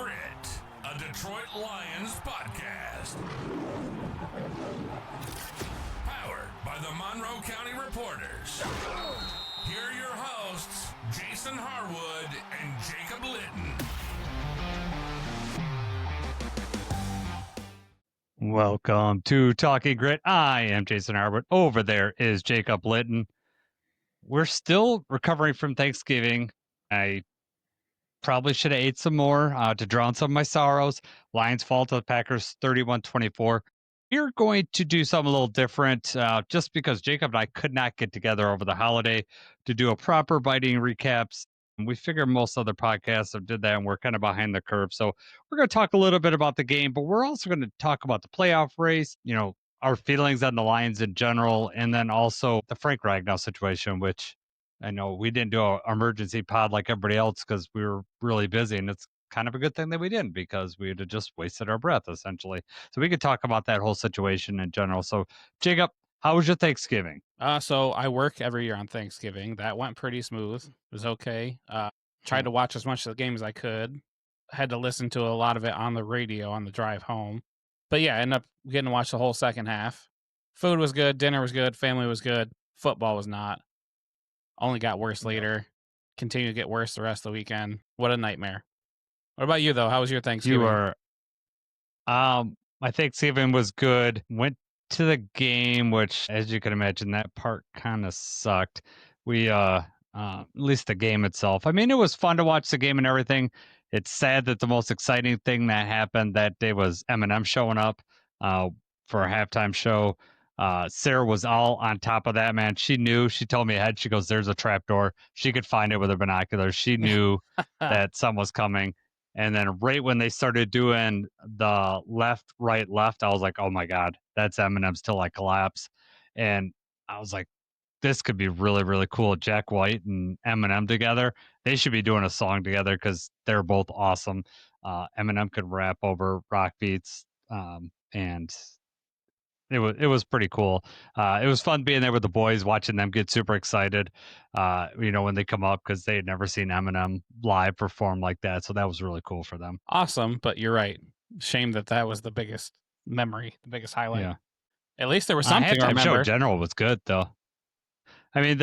Grit, a Detroit Lions podcast. Powered by the Monroe County Reporters. Here are your hosts, Jason Harwood and Jacob Litton. Welcome to Talking Grit. I am Jason Harwood. Over there is Jacob Litton. We're still recovering from Thanksgiving. I probably should have ate some more to drown some of my sorrows. Lions fall to the Packers 31-24. We're going to do something a little different just because Jacob and I could not get together over the holiday to do a proper biting recaps. And we figure most other podcasts have did that, and we're kind of behind the curve. So we're going to talk a little bit about the game, but we're also going to talk about the playoff race, our feelings on the Lions in general, and then also the Frank Ragnow situation, which I know we didn't do an emergency pod like everybody else because we were really busy, and it's kind of a good thing that we didn't because we would have just wasted our breath essentially. So we could talk about that whole situation in general. So Jacob, how was your Thanksgiving? So I work every year on Thanksgiving. That went pretty smooth. It was okay. Tried to watch as much of the game as I could. Had to listen to a lot of it on the radio on the drive home. But yeah, I ended up getting to watch the whole second half. Food was good. Dinner was good. Family was good. Football was not. Only got worse later. Continued to get worse the rest of the weekend. What a nightmare. What about you, though? How was your Thanksgiving? My Thanksgiving was good. Went to the game, which, as you can imagine, that part kind of sucked. We, at least the game itself. I mean, it was fun to watch the game and everything. It's sad that the most exciting thing that happened that day was Eminem showing up for a halftime show. Sarah was all on top of that, man. She knew. She told me ahead. She goes, "There's a trap door." She could find it with her binoculars. She knew that something was coming. And then right when they started doing the left, right, left, I was like, "Oh my God, that's Eminem's Till I Collapse." And I was like, this could be really, really cool. Jack White and Eminem together. They should be doing a song together because they're both awesome. Eminem could rap over rock beats, and it was pretty cool. It was fun being there with the boys, watching them get super excited. When they come up because they had never seen Eminem live perform like that, so that was really cool for them. Awesome, but you're right. Shame that was the biggest memory, the biggest highlight. Yeah. At least there was something to remember. Show in general was good though. I mean,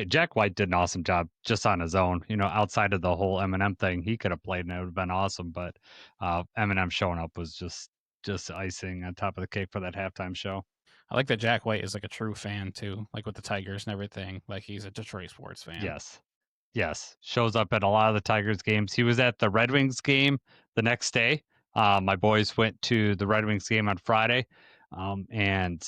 Jack White did an awesome job just on his own. Outside of the whole Eminem thing, he could have played and it would have been awesome. But Eminem showing up was just icing on top of the cake for that halftime show. I like that Jack White is like a true fan too, like with the Tigers and everything. Like he's a Detroit sports fan. Yes. Shows up at a lot of the Tigers games. He was at the Red Wings game the next day. My boys went to the Red Wings game on Friday. And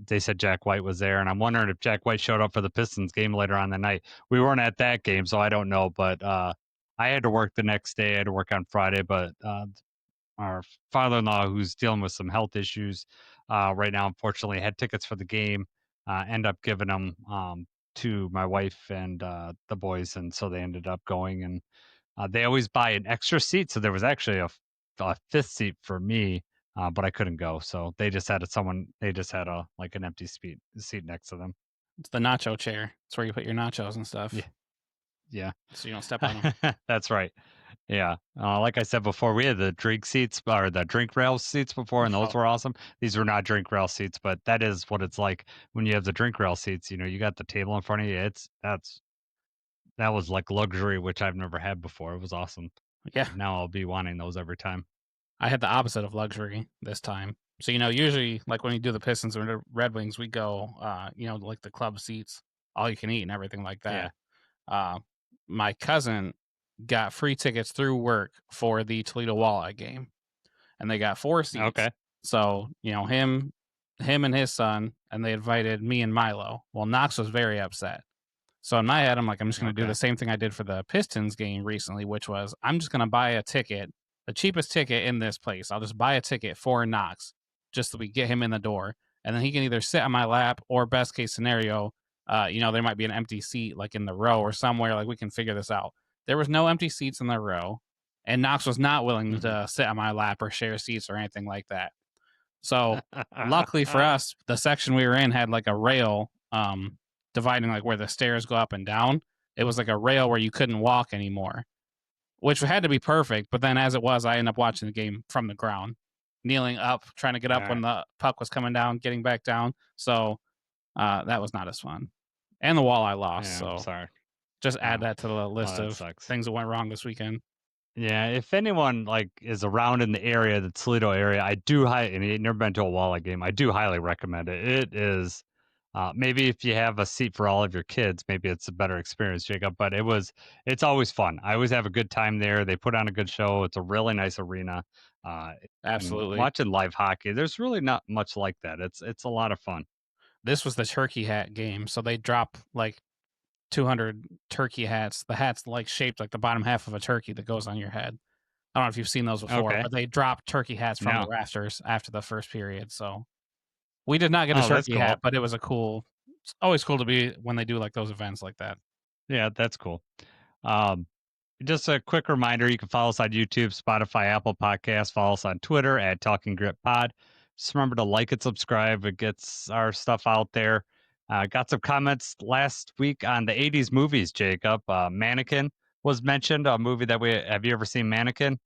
they said Jack White was there, and I'm wondering if Jack White showed up for the Pistons game later on the night. We weren't at that game, so I don't know, but I had to work the next day. I had to work on Friday, but our father-in-law, who's dealing with some health issues right now, unfortunately, had tickets for the game, end up giving them to my wife and the boys, and so they ended up going, and they always buy an extra seat, so there was actually a fifth seat for me. But I couldn't go, so they just had an empty seat next to them. It's the nacho chair. It's where you put your nachos and stuff. Yeah. So you don't step on them. That's right. Yeah. Like I said before, we had the drink seats or the drink rail seats before, and those were awesome. These were not drink rail seats, but that is what it's like when you have the drink rail seats. You got the table in front of you. That was like luxury, which I've never had before. It was awesome. Yeah. Now I'll be wanting those every time. I had the opposite of luxury this time. So, usually like when you do the Pistons or the Red Wings, we go, like the club seats, all you can eat and everything like that. Yeah. My cousin got free tickets through work for the Toledo Walleye game, and they got 4 seats. Okay. So, him and his son, and they invited me and Milo. Well, Knox was very upset. So in my head, I'm like, I'm just going to do the same thing I did for the Pistons game recently, which was I'm just going to buy a ticket, the cheapest ticket in this place. I'll just buy a ticket for Knox just so we get him in the door. And then he can either sit on my lap or best case scenario, there might be an empty seat like in the row or somewhere. Like we can figure this out. There was no empty seats in the row, and Knox was not willing to sit on my lap or share seats or anything like that. So luckily for us, the section we were in had like a rail dividing like where the stairs go up and down. It was like a rail where you couldn't walk anymore. which had to be perfect. But then as it was, I ended up watching the game from the ground, kneeling up, trying to get up when the puck was coming down, getting back down. So that was not as fun. And the wall I lost. Yeah, so I'm sorry. just add that to the list that of sucks. things that went wrong this weekend. Yeah, if anyone like is around in the area, the Toledo area, I do and you've never been to a Walleye game, I do highly recommend it. It is maybe if you have a seat for all of your kids, maybe it's a better experience, Jacob. But it's always fun. I always have a good time there. They put on a good show. It's a really nice arena. And Absolutely. watching live hockey, there's really not much like that. It's a lot of fun. This was the turkey hat game, so they drop like 200 turkey hats. The hat's like shaped like the bottom half of a turkey that goes on your head. I don't know if you've seen those before, Okay. but they drop turkey hats from the rafters after the first period. So we did not get a turkey hat, but it was it's always cool to be when they do like those events like that. Yeah, that's cool. Just a quick reminder, you can follow us on YouTube, Spotify, Apple Podcasts. Follow us on Twitter at Talking Grit Pod. Just remember to like and subscribe. It gets our stuff out there. Got some comments last week on the 80s movies, Jacob. Mannequin was mentioned, a movie that have you ever seen Mannequin?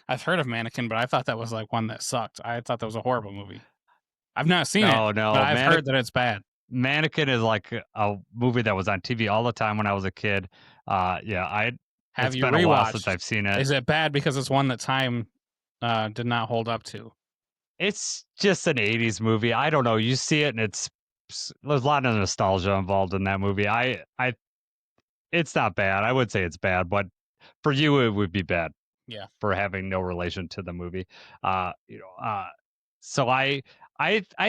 I've heard of Mannequin, but I thought that was like one that sucked. I thought that was a horrible movie. I've not seen it, but I've heard that it's bad. Mannequin is like a movie that was on TV all the time when I was a kid. It's been a while since I've seen it. Is it bad because it's one that time did not hold up to? It's just an 80s movie. I don't know. You see it and there's a lot of nostalgia involved in that movie. It's not bad. I would say it's bad, but for you it would be bad. Yeah. For having no relation to the movie. So I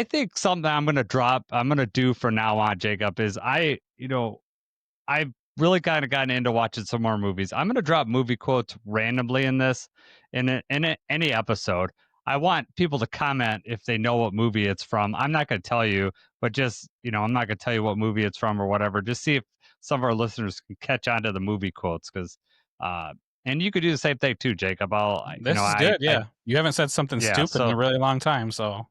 think something I'm gonna do from now on, Jacob, is I've really kind of gotten into watching some more movies. I'm gonna drop movie quotes randomly in any episode. I want people to comment if they know what movie it's from. I'm not gonna tell you, but just I'm not gonna tell you what movie it's from or whatever. Just see if some of our listeners can catch on to the movie quotes because and you could do the same thing too, Jacob. This is good. Yeah, you haven't said something stupid in a really long time, so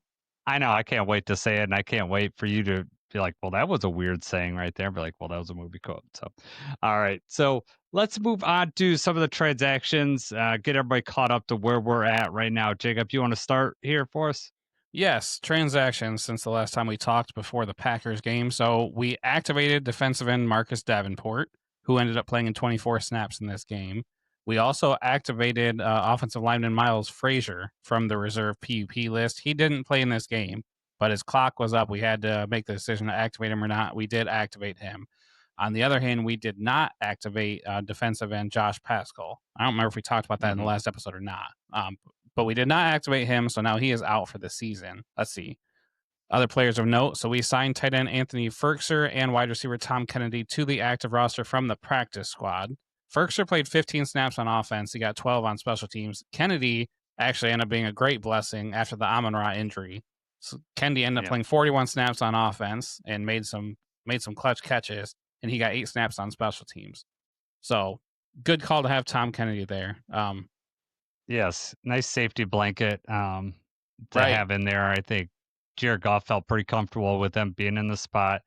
I know I can't wait to say it, and I can't wait for you to be like, "Well, that was a weird saying right there." Be like, "Well, that was a movie quote." So, all right. So let's move on to some of the transactions. Get everybody caught up to where we're at right now. Jacob, you want to start here for us? Yes, transactions since the last time we talked before the Packers game. So we activated defensive end Marcus Davenport, who ended up playing in 24 snaps in this game. We also activated offensive lineman Miles Frazier from the reserve PUP list. He didn't play in this game, but his clock was up. We had to make the decision to activate him or not. We did activate him. On the other hand, we did not activate defensive end Josh Pascal. I don't remember if we talked about that in the last episode or not. But we did not activate him, so now he is out for the season. Let's see. Other players of note. So we signed tight end Anthony Ferkser and wide receiver Tom Kennedy to the active roster from the practice squad. Ferkser played 15 snaps on offense. He got 12 on special teams. Kennedy actually ended up being a great blessing after the Amon-Ra injury. So Kennedy ended up playing 41 snaps on offense and made some clutch catches, and he got 8 snaps on special teams. So good call to have Tom Kennedy there. Yes, nice safety blanket to have in there. I think Jared Goff felt pretty comfortable with them being in the spot.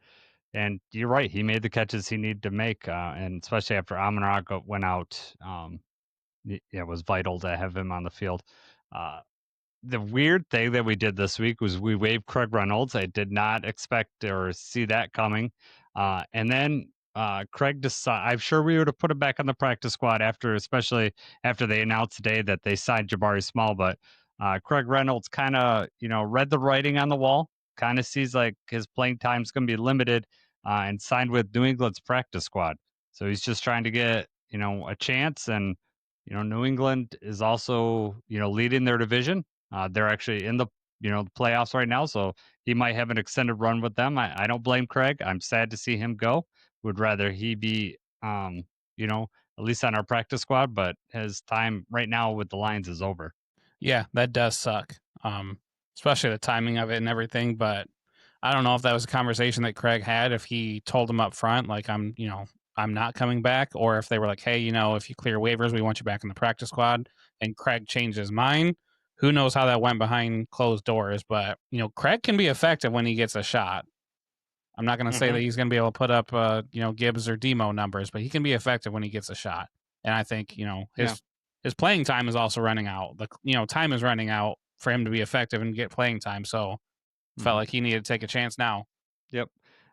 And you're right, he made the catches he needed to make, and especially after Amon-Ra went out, it was vital to have him on the field. The weird thing that we did this week was we waived Craig Reynolds. I did not expect or see that coming. And then Craig decided, I'm sure we would have put him back on the practice squad especially after they announced today that they signed Jabari Small. But Craig Reynolds kind of, read the writing on the wall, kind of sees like his playing time is going to be limited and signed with New England's practice squad. So he's just trying to get, a chance. And, New England is also, leading their division. They're actually in the playoffs right now, so he might have an extended run with them. I don't blame Craig. I'm sad to see him go. Would rather he be, at least on our practice squad, but his time right now with the Lions is over. Yeah, that does suck, especially the timing of it and everything. But I don't know if that was a conversation that Craig had, if he told him up front, like, I'm not coming back, or if they were like, hey, if you clear waivers, we want you back in the practice squad, and Craig changed his mind. Who knows how that went behind closed doors, but, Craig can be effective when he gets a shot. I'm not going to say that he's going to be able to put up, Gibbs or Demo numbers, but he can be effective when he gets a shot. And I think, his playing time is also running out. Time is running out for him to be effective and get playing time. So felt like he needed to take a chance now. Yep.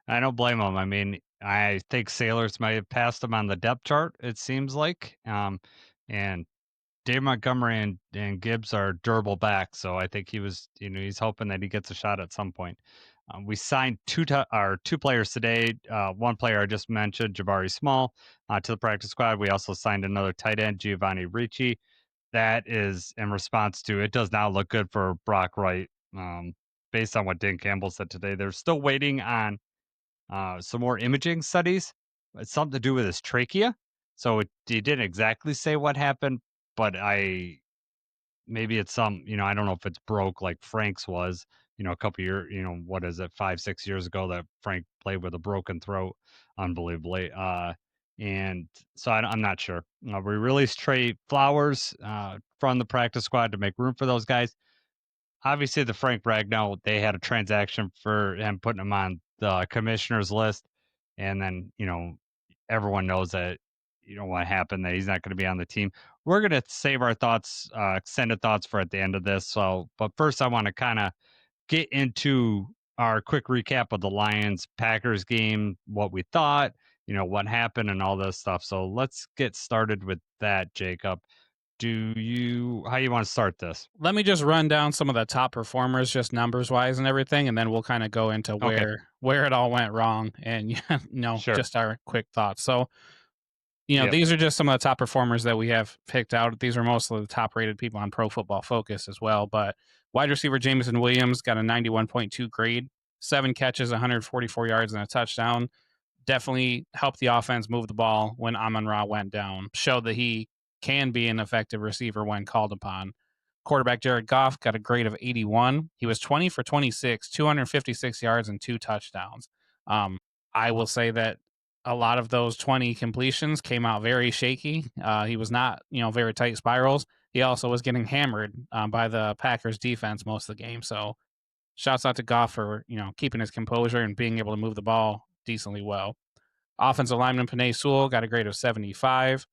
I don't blame him. I mean, I think Sailors might have passed him on the depth chart, it seems like. And Dave Montgomery and Gibbs are durable backs, so I think he was, he's hoping that he gets a shot at some point. We signed two players today. One player I just mentioned, Jabari Small, to the practice squad. We also signed another tight end, Giovanni Ricci. That is in response to it does not look good for Brock Wright. Based on what Dan Campbell said today, they're still waiting on some more imaging studies. It's something to do with his trachea. So he didn't exactly say what happened, but maybe it's I don't know if it's broke like Frank's was, a couple years, what is it, 5-6 years ago that Frank played with a broken throat, unbelievably. And so I'm not sure. We released Trey Flowers from the practice squad to make room for those guys. Obviously, the Frank Ragnow, they had a transaction for him putting him on the commissioner's list, and then everyone knows that what happened, that he's not going to be on the team. We're going to save our thoughts, extended thoughts for at the end of this. So, but first, I want to kind of get into our quick recap of the Lions Packers game, what we thought, what happened, and all this stuff. So let's get started with that, Jacob. How you want to start this? Let me just run down some of the top performers, just numbers wise and everything, and then we'll kind of go into where it all went wrong and Sure. just our quick thoughts. So, these are just some of the top performers that we have picked out. These are mostly the top rated people on Pro Football Focus as well. But wide receiver Jameson Williams got a 91.2 grade, 7 catches, 144 yards, and a touchdown. Definitely helped the offense move the ball when Amon-Ra went down. Showed that he can be an effective receiver when called upon. Quarterback Jared Goff got a grade of 81. He was 20 for 26, 256 yards, and 2 touchdowns. I will say that a lot of those 20 completions came out very shaky. He was not, very tight spirals. He also was getting hammered by the Packers defense most of the game. So shouts out to Goff for, keeping his composure and being able to move the ball decently well. Offensive lineman Penei Sewell got a grade of 75.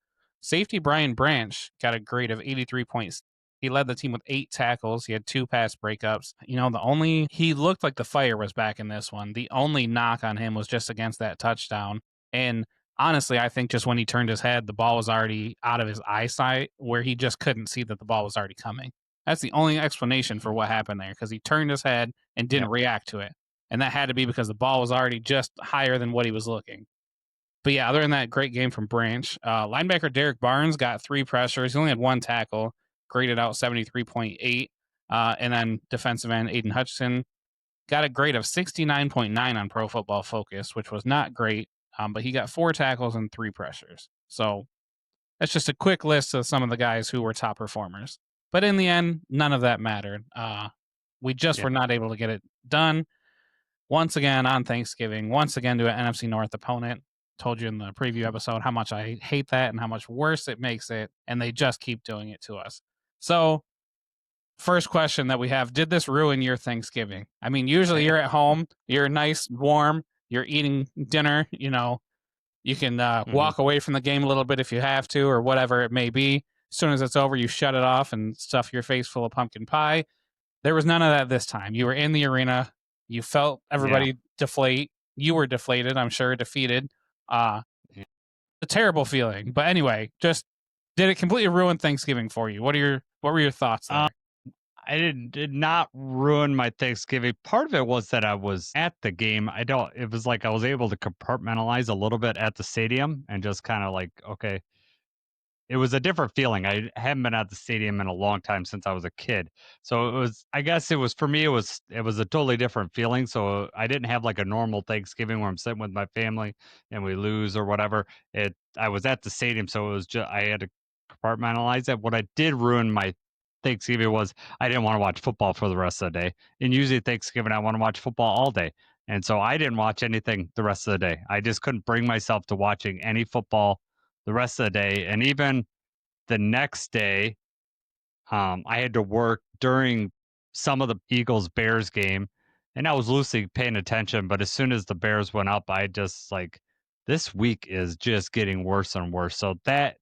Safety Brian Branch got a grade of 83 points. He led the team with 8 tackles. He had 2 pass breakups. He looked like the fire was back in this one. The only knock on him was just against that touchdown. And honestly, I think just when he turned his head, the ball was already out of his eyesight where he just couldn't see that the ball was already coming. That's the only explanation for what happened there, because he turned his head and didn't react to it. And that had to be because the ball was already just higher than what he was looking. But yeah, other than that, great game from Branch. Linebacker Derek Barnes got 3 pressures. He only had 1 tackle, graded out 73.8. And then defensive end Aiden Hutchinson got a grade of 69.9 on Pro Football Focus, which was not great. But he got 4 tackles and 3 pressures. So that's just a quick list of some of the guys who were top performers. But in the end, none of that mattered. We just were not able to get it done. Once again on Thanksgiving, once again to an NFC North opponent. Told you in the preview episode how much I hate that and how much worse it makes it, and they just keep doing it to us. So, first question that we have, did this ruin your Thanksgiving? I mean, usually you're at home, you're nice, warm, you're eating dinner, you can walk away from the game a little bit if you have to, or whatever it may be. As soon as it's over, you shut it off and stuff your face full of pumpkin pie. There was none of that this time. You were in the arena. You felt everybody deflate. You were deflated, I'm sure, defeated. A terrible feeling. But anyway, just did it completely ruin Thanksgiving for you? What were your thoughts there? It did not ruin my Thanksgiving. Part of it was that I was at the game. It was like I was able to compartmentalize a little bit at the stadium and just kind of like, okay. It was a different feeling. I haven't been at the stadium in a long time since I was a kid. So I guess it was for me, it was a totally different feeling. So I didn't have like a normal Thanksgiving where I'm sitting with my family and we lose or whatever. I was at the stadium. So it was just, I had to compartmentalize it. What I did ruin my Thanksgiving was I didn't want to watch football for the rest of the day. And usually Thanksgiving, I want to watch football all day. And so I didn't watch anything the rest of the day. I just couldn't bring myself to watching any football the rest of the day. And even the next day, I had to work during some of the Eagles-Bears game, and I was loosely paying attention. But as soon as the Bears went up, I just like, this week is just getting worse and worse. So that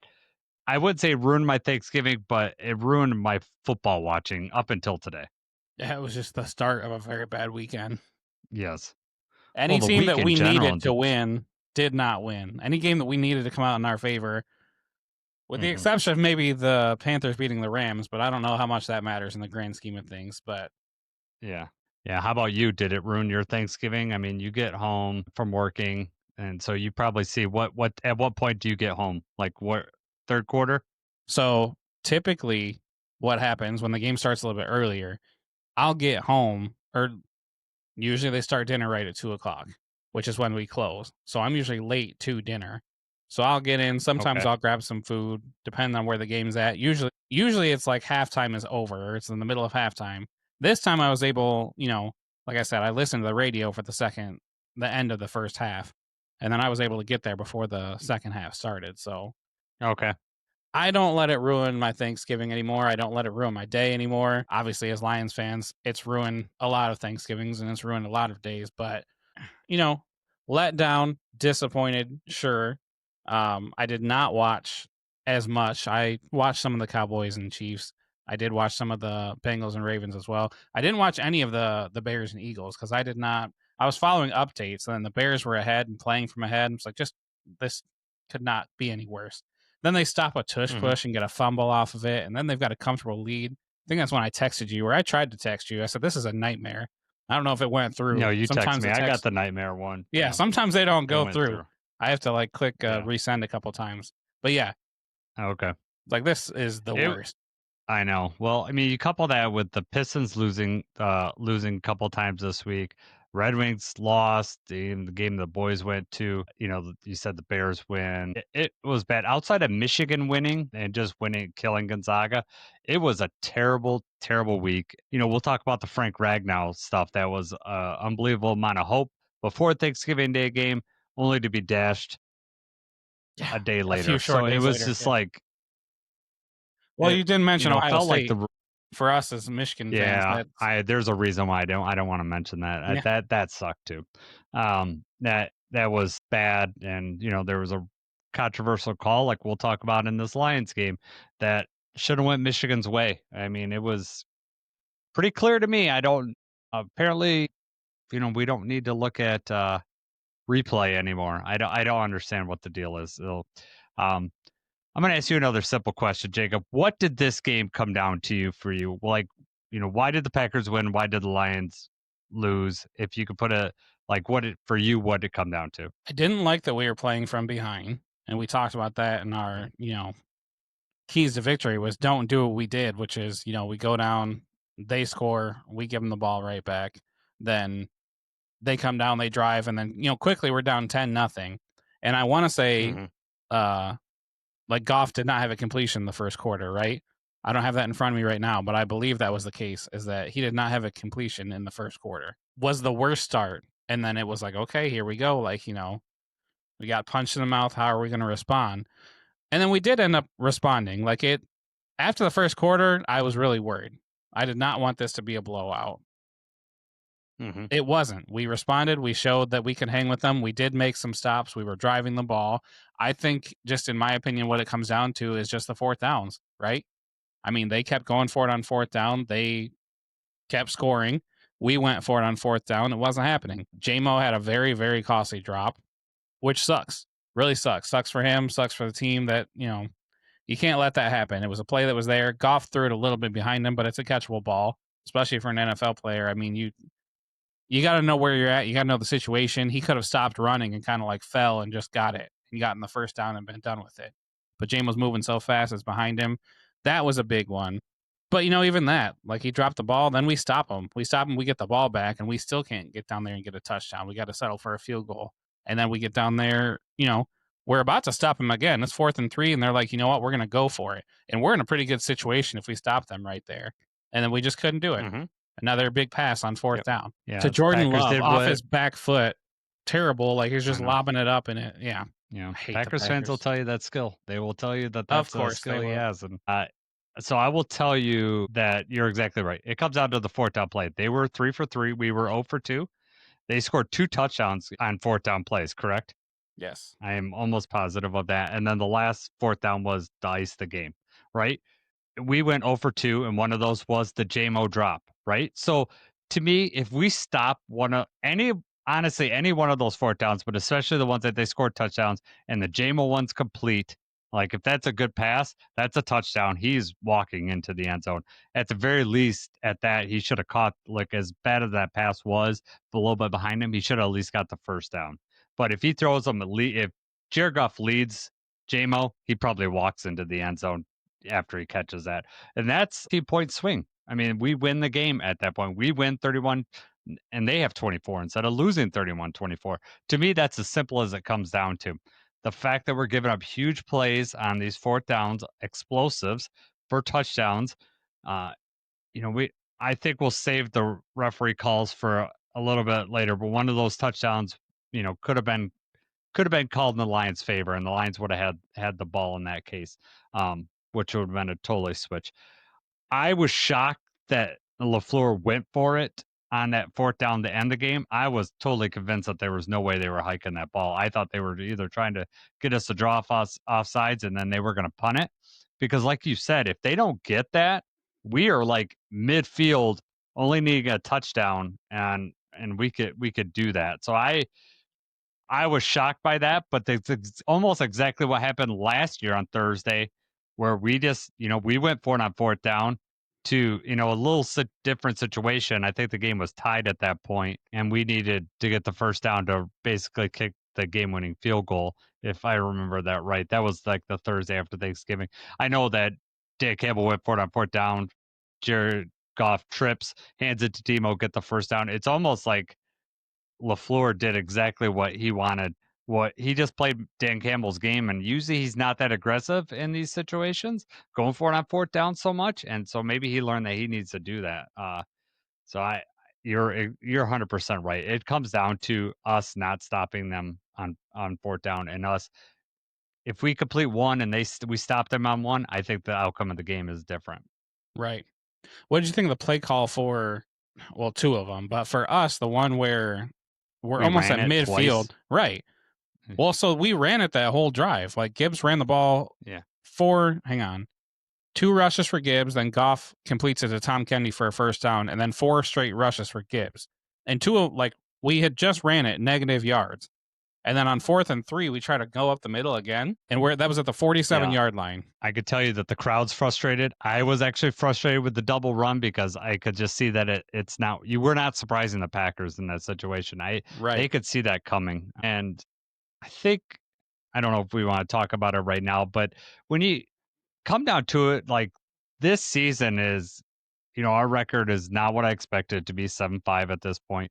I would say ruined my Thanksgiving, but it ruined my football watching up until today. Yeah, it was just the start of a very bad weekend. Yes. Any the team week that in we general needed to win did not win. Any game that we needed to come out in our favor, with the exception of maybe the Panthers beating the Rams, but I don't know how much that matters in the grand scheme of things. But Yeah. Yeah. How about you? Did it ruin your Thanksgiving? I mean, you get home from working, and so you probably see at what point do you get home? Like what, third quarter? so typically, what happens when the game starts a little bit earlier, I'll get home, or usually they start dinner right at 2:00, which is when we close. So I'm usually late to dinner. So I'll get in. Sometimes Okay. I'll grab some food, depending on where the game's at. Usually it's like halftime is over, or it's in the middle of halftime. This time I was able, like I said, I listened to the radio for the end of the first half, and then I was able to get there before the second half started. So Okay. I don't let it ruin my Thanksgiving anymore. I don't let it ruin my day anymore. Obviously, as Lions fans, it's ruined a lot of Thanksgivings and it's ruined a lot of days. But, let down, disappointed, sure. I did not watch as much. I watched some of the Cowboys and Chiefs. I did watch some of the Bengals and Ravens as well. I didn't watch any of the Bears and Eagles because I did not. I was following updates, and the Bears were ahead and playing from ahead. It's like, just this could not be any worse. Then they stop a tush push and get a fumble off of it, and then they've got a comfortable lead. I think that's when I texted you, or I tried to text you. I said, this is a nightmare. I don't know if it went through. No, you text Sometimes me. I got the nightmare one. yeah, sometimes they don't it go went through. I have to click Yeah. resend a couple times. But yeah, Okay. this is the worst. I know. Well, I mean, you couple that with the Pistons losing a couple times this week. Red Wings lost in the game the boys went to. You said the Bears win. It was bad. Outside of Michigan winning and just winning, killing Gonzaga, it was a terrible, terrible week. We'll talk about the Frank Ragnow stuff. That was an unbelievable amount of hope before Thanksgiving Day game, only to be dashed a day later. So it was just like. Well, you didn't mention Ohio felt State. like For us as Michigan fans, there's a reason why I don't want to mention that. That sucked too. That was bad, and there was a controversial call, like we'll talk about in this Lions game, that should have went Michigan's way. I mean, it was pretty clear to me. I don't apparently, we don't need to look at replay anymore. I don't understand what the deal is. I'm going to ask you another simple question, Jacob. What did this game come down to for you? Like, why did the Packers win? Why did the Lions lose? If you could put what did it come down to? I didn't like that we were playing from behind, and we talked about that in our, keys to victory was don't do what we did, which is, we go down, they score, we give them the ball right back, then they come down, they drive, and then, quickly we're down 10-0. And I want to say, Goff did not have a completion in the first quarter, right? I don't have that in front of me right now, but I believe that was the case, is that he did not have a completion in the first quarter. Was the worst start. And then it was like, okay, here we go. We got punched in the mouth. How are we going to respond? And then we did end up responding. After the first quarter, I was really worried. I did not want this to be a blowout. It wasn't. We responded. We showed that we could hang with them. We did make some stops. We were driving the ball. I think, just in my opinion, what it comes down to is just the fourth downs, right? I mean, they kept going for it on fourth down. They kept scoring. We went for it on fourth down. It wasn't happening. J-Mo had a very, very costly drop, which sucks. Really sucks. Sucks for him. Sucks for the team that, you can't let that happen. It was a play that was there. Goff threw it a little bit behind him, but it's a catchable ball, especially for an NFL player. I mean, you got to know where you're at. You got to know the situation. He could have stopped running and kind of fell and just got it and gotten the first down and been done with it. But James was moving so fast, it's behind him. That was a big one. But, even that, he dropped the ball, then we stop him. We stop him, we get the ball back, and we still can't get down there and get a touchdown. We got to settle for a field goal. And then we get down there, we're about to stop him again. It's 4th and 3, and they're like, you know what, we're going to go for it. And we're in a pretty good situation if we stop them right there. And then we just couldn't do it. Another big pass on fourth down to Jordan Love off his back foot. Terrible. He's just lobbing it up in it. Yeah. Packers fans will tell you that skill. They will tell you that that's a skill he has. And so I will tell you that you're exactly right. It comes down to the fourth down play. They were 3 for 3. We were 0 for 2. They scored 2 touchdowns on fourth down plays, correct? Yes. I am almost positive of that. And then the last fourth down was to ice the game, right? We went 0 for 2, and one of those was the JMO drop, right? So to me, if we stop honestly, any one of those fourth downs, but especially the ones that they scored touchdowns and the JMO one's complete, like if that's a good pass, that's a touchdown. He's walking into the end zone. At the very least, at that, he should have caught, like as bad as that pass was, a little bit behind him, he should have at least got the first down. But if he throws them, if Jared Goff leads JMO, he probably walks into the end zone after he catches that. And that's a point swing. I mean, we win the game at that point. We win 31 and they have 24 instead of losing 31-24. To me, that's as simple as it comes down to. The fact that we're giving up huge plays on these fourth downs, explosives for touchdowns, I think we'll save the referee calls for a little bit later, but one of those touchdowns, could have been called in the Lions' favor, and the Lions would have had the ball in that case, which would have been a totally switch. I was shocked that LaFleur went for it on that fourth down to end the game. I was totally convinced that there was no way they were hiking that ball. I thought they were either trying to get us to draw offsides and then they were going to punt it. Because, like you said, if they don't get that, we are like midfield, only needing a touchdown, and we could do that. So I was shocked by that, but it's almost exactly what happened last year on Thursday, where we just, we went for it on fourth down to, a little different situation. I think the game was tied at that point, and we needed to get the first down to basically kick the game-winning field goal, if I remember that right. That was like the Thursday after Thanksgiving. I know that Dan Campbell went for it on fourth down. Jared Goff trips, hands it to Demo, get the first down. It's almost like LaFleur did exactly what he wanted. What he just played Dan Campbell's game, and usually he's not that aggressive in these situations, going for it on fourth down so much, and so maybe he learned that he needs to do that. So you're 100% right. It comes down to us not stopping them on fourth down, and us if we complete one and we stop them on one, I think the outcome of the game is different. Right. What did you think of the play call for? Well, two of them, but for us, the one where we're We almost ran at it midfield, twice. right? Well, so we ran it that whole drive. Like Gibbs ran the ball. Yeah. 2 rushes for Gibbs, then Goff completes it to Tom Kennedy for a first down, and then 4 straight rushes for Gibbs. And we had just ran it negative yards. And then on 4th and 3, we try to go up the middle again, and that was at the 47-yard line. I could tell you that the crowd's frustrated. I was actually frustrated with the double run because I could just see that it's not. You were not surprising the Packers in that situation. They could see that coming, and I don't know if we want to talk about it right now, but when you come down to it, like this season is, our record is not what I expected it to be, 7-5 at this point.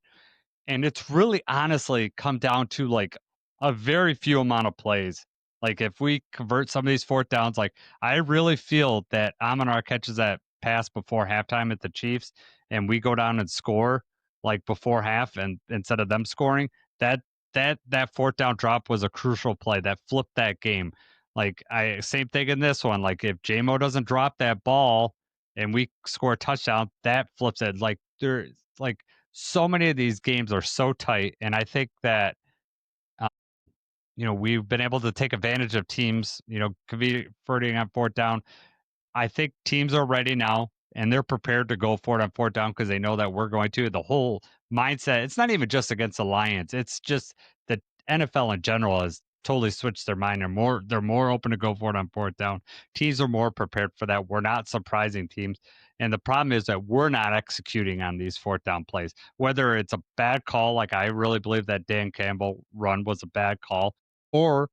And it's really honestly come down to like a very few amount of plays. Like if we convert some of these fourth downs, like I really feel that Amon-Ra catches that pass before halftime at the Chiefs and we go down and score like before half and instead of them scoring, that fourth down drop was a crucial play that flipped that game. Like same thing in this one. Like if JMO doesn't drop that ball and we score a touchdown, that flips it. Like there's like so many of these games are so tight, and I think that we've been able to take advantage of teams, converting on fourth down. I think teams are ready now, and they're prepared to go for it on fourth down because they know that we're going to. The whole mindset, it's not even just against the Lions. It's just the NFL in general has totally switched their mind. They're more open to go for it on fourth down. Teams are more prepared for that. We're not surprising teams. And the problem is that we're not executing on these fourth down plays. Whether it's a bad call, like I really believe that Dan Campbell run was a bad call, or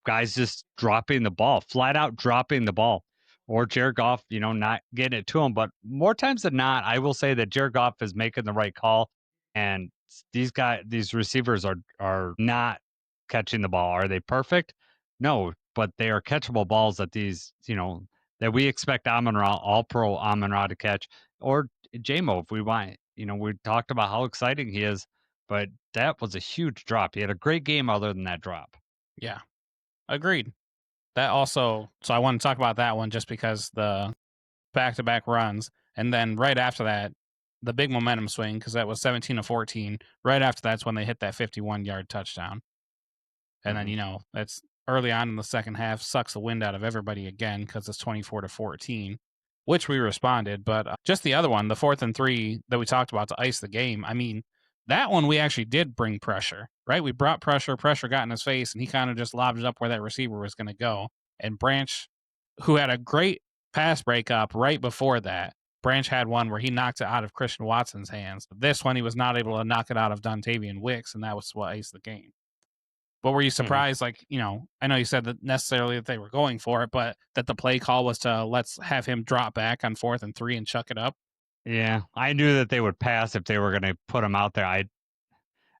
guys just dropping the ball, flat out dropping the ball, or Jared Goff, not getting it to him. But more times than not, I will say that Jared Goff is making the right call, and these receivers are not catching the ball. Are they perfect? No, but they are catchable balls that that we expect Amon-Ra, all pro Amon-Ra to catch, or JMO if we want. We talked about how exciting he is, but that was a huge drop. He had a great game other than that drop. Yeah. Agreed. That also, so I want to talk about that one just because the back-to-back runs, and then right after that, the big momentum swing, because that was 17-14. Right after that's when they hit that 51-yard touchdown. And then, that's early on in the second half, sucks the wind out of everybody again because it's 24-14, which we responded. But just the other one, the 4th and 3 that we talked about to ice the game, I mean, that one we actually did bring pressure, right? We brought pressure got in his face, and he kind of just lobbed it up where that receiver was going to go. And Branch, who had a great pass breakup right before that, Branch had one where he knocked it out of Christian Watson's hands. This one, he was not able to knock it out of Dontavian Wicks, and that was what iced the game. But were you surprised, I know you said that necessarily that they were going for it, but that the play call was to let's have him drop back on 4th and 3 and chuck it up? Yeah, I knew that they would pass if they were going to put him out there. I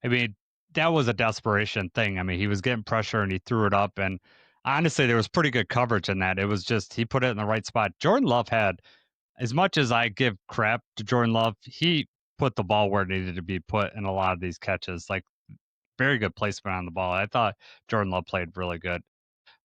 mean, that was a desperation thing. I mean, he was getting pressure and he threw it up. And honestly, there was pretty good coverage in that. It was just he put it in the right spot. Jordan Love had, as much as I give crap to Jordan Love, he put the ball where it needed to be put in a lot of these catches. Like, very good placement on the ball. I thought Jordan Love played really good.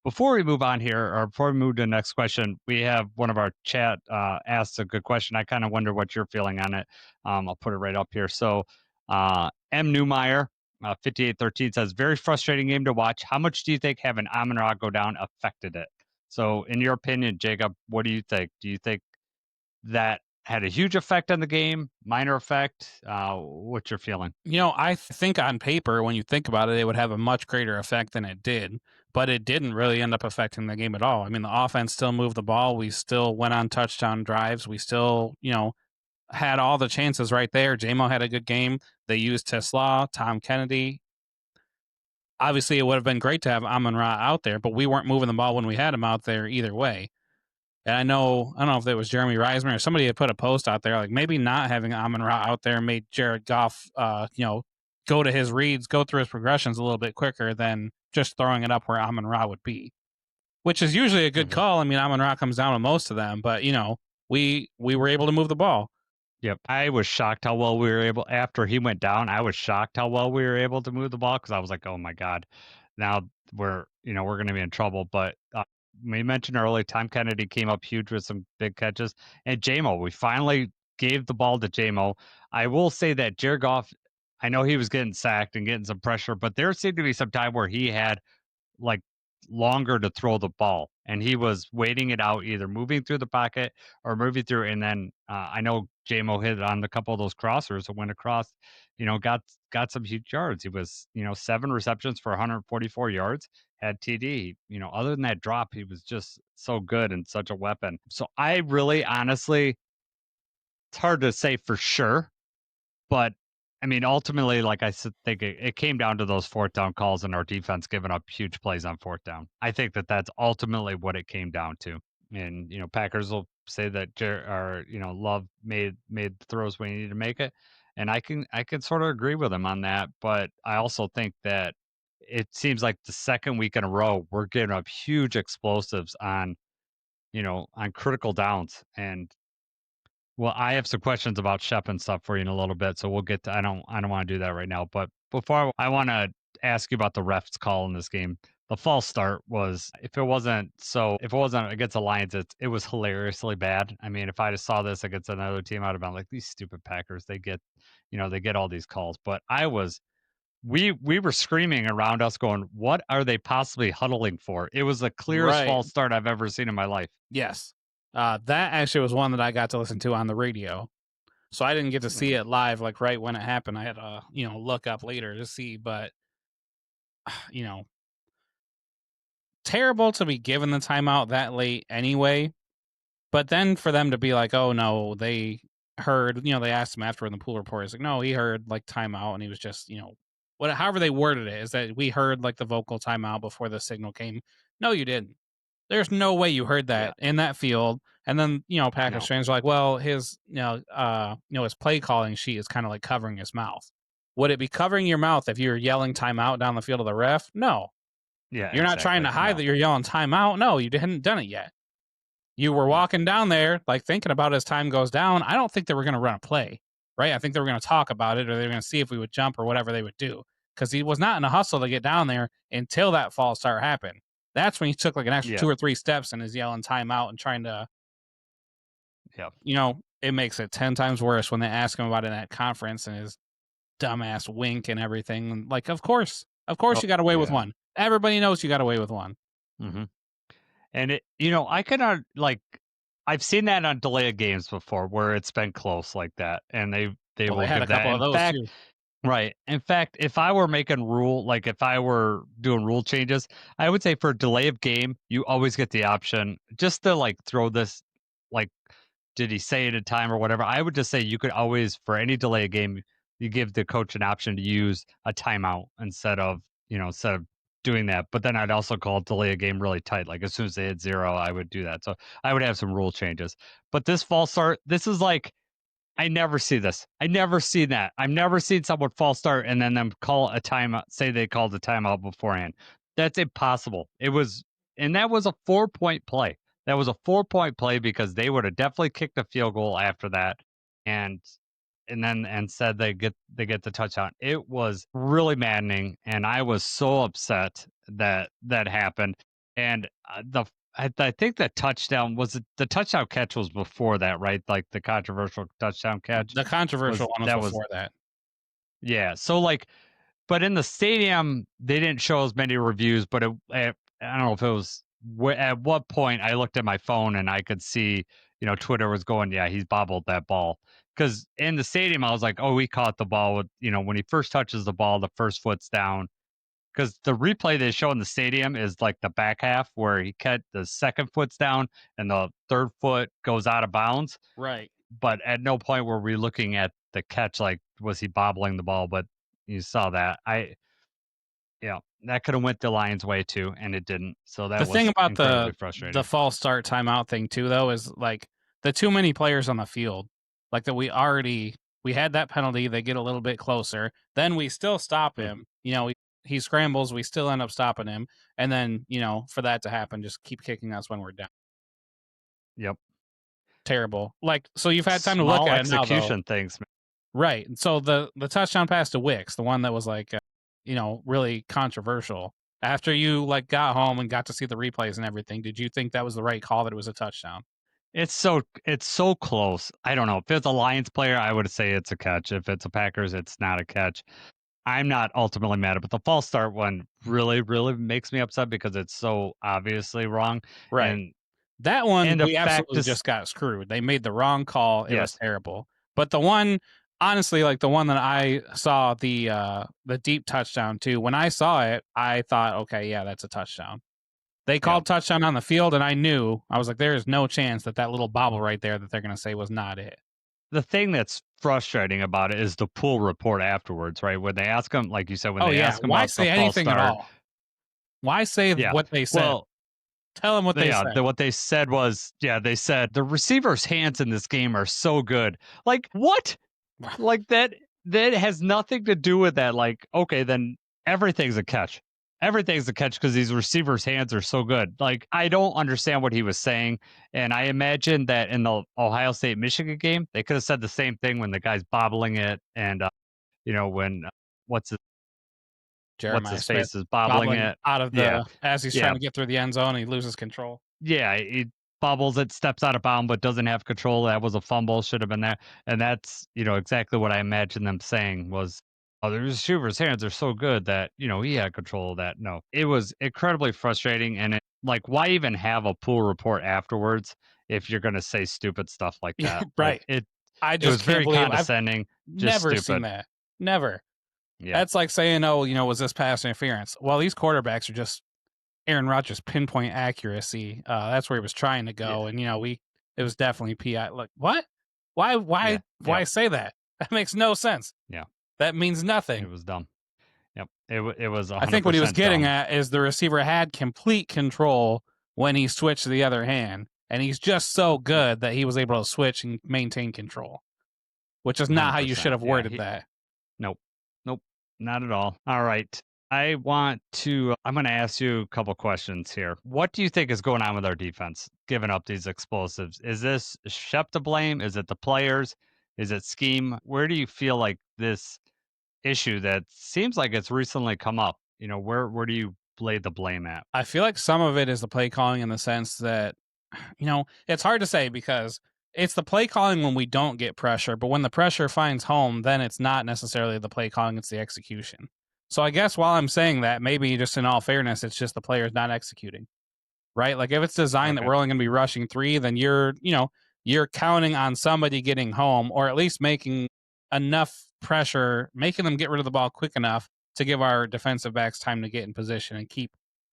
Before we move on here, or before we move to the next question, we have one of our chat asked a good question. I kind of wonder what you're feeling on it. I'll put it right up here. So, M. Newmeyer, 5813 says, very frustrating game to watch. How much do you think having Amon-Ra go down affected it? So, in your opinion, Jacob, what do you think? Do you think that had a huge effect on the game, minor effect? What's your feeling? I think on paper, when you think about it, it would have a much greater effect than it did, but it didn't really end up affecting the game at all. I mean, the offense still moved the ball. We still went on touchdown drives. We still, had all the chances right there. J-Mo had a good game. They used Tesla, Tom Kennedy. Obviously, it would have been great to have Amon-Ra out there, but we weren't moving the ball when we had him out there either way. And I don't know if it was Jeremy Reisman or somebody had put a post out there, like maybe not having Amon-Ra out there made Jared Goff, go to his reads, go through his progressions a little bit quicker than just throwing it up where Amon-Ra would be, which is usually a good call. I mean, Amon-Ra comes down with most of them, but, we were able to move the ball. Yep. I was shocked how well we were able, after he went down, I was shocked how well we were able to move the ball because I was like, oh my God, now we're going to be in trouble. But we mentioned earlier, Tom Kennedy came up huge with some big catches. And J-Mo, we finally gave the ball to J-Mo. I will say that Jared Goff, I know he was getting sacked and getting some pressure, but there seemed to be some time where he had like longer to throw the ball. And he was waiting it out, either moving through the pocket or moving through. And then I know J-Mo hit on a couple of those crossers that went across, got some huge yards. He was, 7 receptions for 144 yards, had TD. Other than that drop, he was just so good and such a weapon. So I really, honestly, it's hard to say for sure, but I mean, ultimately, like I think it came down to those 4th down calls and our defense giving up huge plays on 4th down. I think that that's ultimately what it came down to. And, Packers will say that Love made the throws when he needed to make it. And I can sort of agree with him on that. But I also think that it seems like the second week in a row, we're giving up huge explosives on critical downs. And well, I have some questions about Shep and stuff for you in a little bit, so we'll get to. I don't want to do that right now, but before I want to ask you about the refs call in this game. The false start was, if it wasn't against the Lions, it was hilariously bad. I mean, if I just saw this against another team, I'd have been like, these stupid Packers, they get all these calls. But we were screaming around us going, what are they possibly huddling for? It was the clearest false start I've ever seen in my life. Yes. That actually was one that I got to listen to on the radio. So I didn't get to see it live, like right when it happened. I had to, look up later to see, but, terrible to be given the timeout that late anyway. But then for them to be like, oh no, they heard, they asked him after in the pool report. It's like, no, he heard like timeout and he was just, however they worded it is that we heard like the vocal timeout before the signal came. No, you didn't. There's no way you heard that in that field. And then, Packers fans are like, well, his, his play calling sheet is kind of like covering his mouth. Would it be covering your mouth if you're yelling timeout down the field of the ref? No. Yeah. You're not trying to hide that you're yelling timeout. No, you hadn't done it yet. You were walking down there, like thinking about as time goes down. I don't think they were going to run a play, right? I think they were going to talk about it, or they were going to see if we would jump or whatever they would do. Because he was not in a hustle to get down there until that false start happened. That's when he took like an extra 2 or 3 steps and is yelling timeout and trying to, it makes it 10 times worse when they ask him about it in that conference and his dumbass wink and everything. Like, of course you got away with one. Everybody knows you got away with one. Mm-hmm. And I cannot I've seen that on delay of games before where it's been close like that, and they Well, they will had give a that. couple of In those fact, too. right. In fact, if I were making if I were doing rule changes, I would say for delay of game, you always get the option just to throw this, like, did he say it in time or whatever? I would just say you could always, for any delay of game, you give the coach an option to use a timeout instead of doing that. But then I'd also call delay a game really tight. Like as soon as they hit 0, I would do that. So I would have some rule changes. But this false start, this is like I never see this. I never seen that. I've never seen someone false start and then them call a timeout, say they called a timeout beforehand. That's impossible. And that was a 4-point play. That was a 4-point play because they would have definitely kicked a field goal after that, and said they get the touchdown. It was really maddening, and I was so upset that that happened. And I think the touchdown the touchdown catch was before that, right? Like the controversial touchdown catch. The controversial one was before that. Yeah. So but in the stadium, they didn't show as many reviews. But I don't know if it was at what point I looked at my phone and I could see, Twitter was going, yeah, he's bobbled that ball. Because in the stadium, I was like, oh, he caught the ball with, when he first touches the ball, the first foot's down. Because the replay they show in the stadium is like the back half where the second foot's down and the third foot goes out of bounds. Right. But at no point were we looking at the catch, like, was he bobbling the ball? But you saw that. That could have went the Lions' way too, and it didn't. So that The was thing about incredibly frustrating. the false start timeout thing too, though, is like the too many players on the field. Like that, we had that penalty. They get a little bit closer, then we still stop him. He scrambles. We still end up stopping him, and then for that to happen, just keep kicking us when we're down. Yep. Terrible. So you've had time to look at execution it now, things. Right. So the touchdown pass to Wicks, the one that was really controversial. After you got home and got to see the replays and everything, did you think that was the right call, that it was a touchdown? It's so close. I don't know. If it's a Lions player, I would say it's a catch. If it's a Packers, it's not a catch. I'm not ultimately mad, but the false start one really, really makes me upset because it's so obviously wrong. Right. And that one, we absolutely just got screwed. They made the wrong call. It was terrible. But the one, honestly, the one that I saw, the deep touchdown too, when I saw it, I thought, okay, yeah, that's a touchdown. They called touchdown on the field, and I was like, there is no chance that little bobble right there that they're going to say was not it. The thing that's frustrating about it is the pool report afterwards, right? When they ask them, like you said, ask them why about say the anything false start, at all? Why say what they said? Well, tell them what they said. What they said was, they said the receiver's hands in this game are so good. Like, what? Like that has nothing to do with that. Like, okay, then everything's a catch. Everything's a catch because these receivers' hands are so good. Like, I don't understand what he was saying. And I imagine that in the Ohio State Michigan game, they could have said the same thing when the guy's bobbling it. And, when Jeremiah what's his Smith face is bobbling it out of as he's trying to get through the end zone, he loses control. Yeah, he bobbles it, steps out of bounds, but doesn't have control. That was a fumble, should have been there. And that's, exactly what I imagine them saying was, oh, the receiver's hands are so good that, he had control of that. No, it was incredibly frustrating. And why even have a pool report afterwards if you're going to say stupid stuff like that? Right. It just was very condescending. Never stupid. Seen that. Never. Yeah. That's like saying, oh, was this pass interference? Well, these quarterbacks are just Aaron Rodgers' pinpoint accuracy. That's where he was trying to go. And, it was definitely PI. Like, what? Why say that? That makes no sense. Yeah. That means nothing. It was dumb. Yep. It was 100% I think what he was getting dumb. at is the receiver had complete control when he switched to the other hand. And he's just so good that he was able to switch and maintain control, which is not how you should have worded that. Nope. Not at all. All right. I'm going to ask you a couple questions here. What do you think is going on with our defense, giving up these explosives? Is this Shep to blame? Is it the players? Is it scheme? Where do you feel like this issue that seems like it's recently come up, where do you lay the blame at? I feel like some of it is the play calling in the sense that, it's hard to say because it's the play calling when we don't get pressure, but when the pressure finds home, then it's not necessarily the play calling, it's the execution. So I guess while I'm saying that, maybe just in all fairness, it's just the players not executing, right? Like if it's designed that we're only going to be rushing 3, then you're counting on somebody getting home or at least making enough pressure, making them get rid of the ball quick enough to give our defensive backs time to get in position and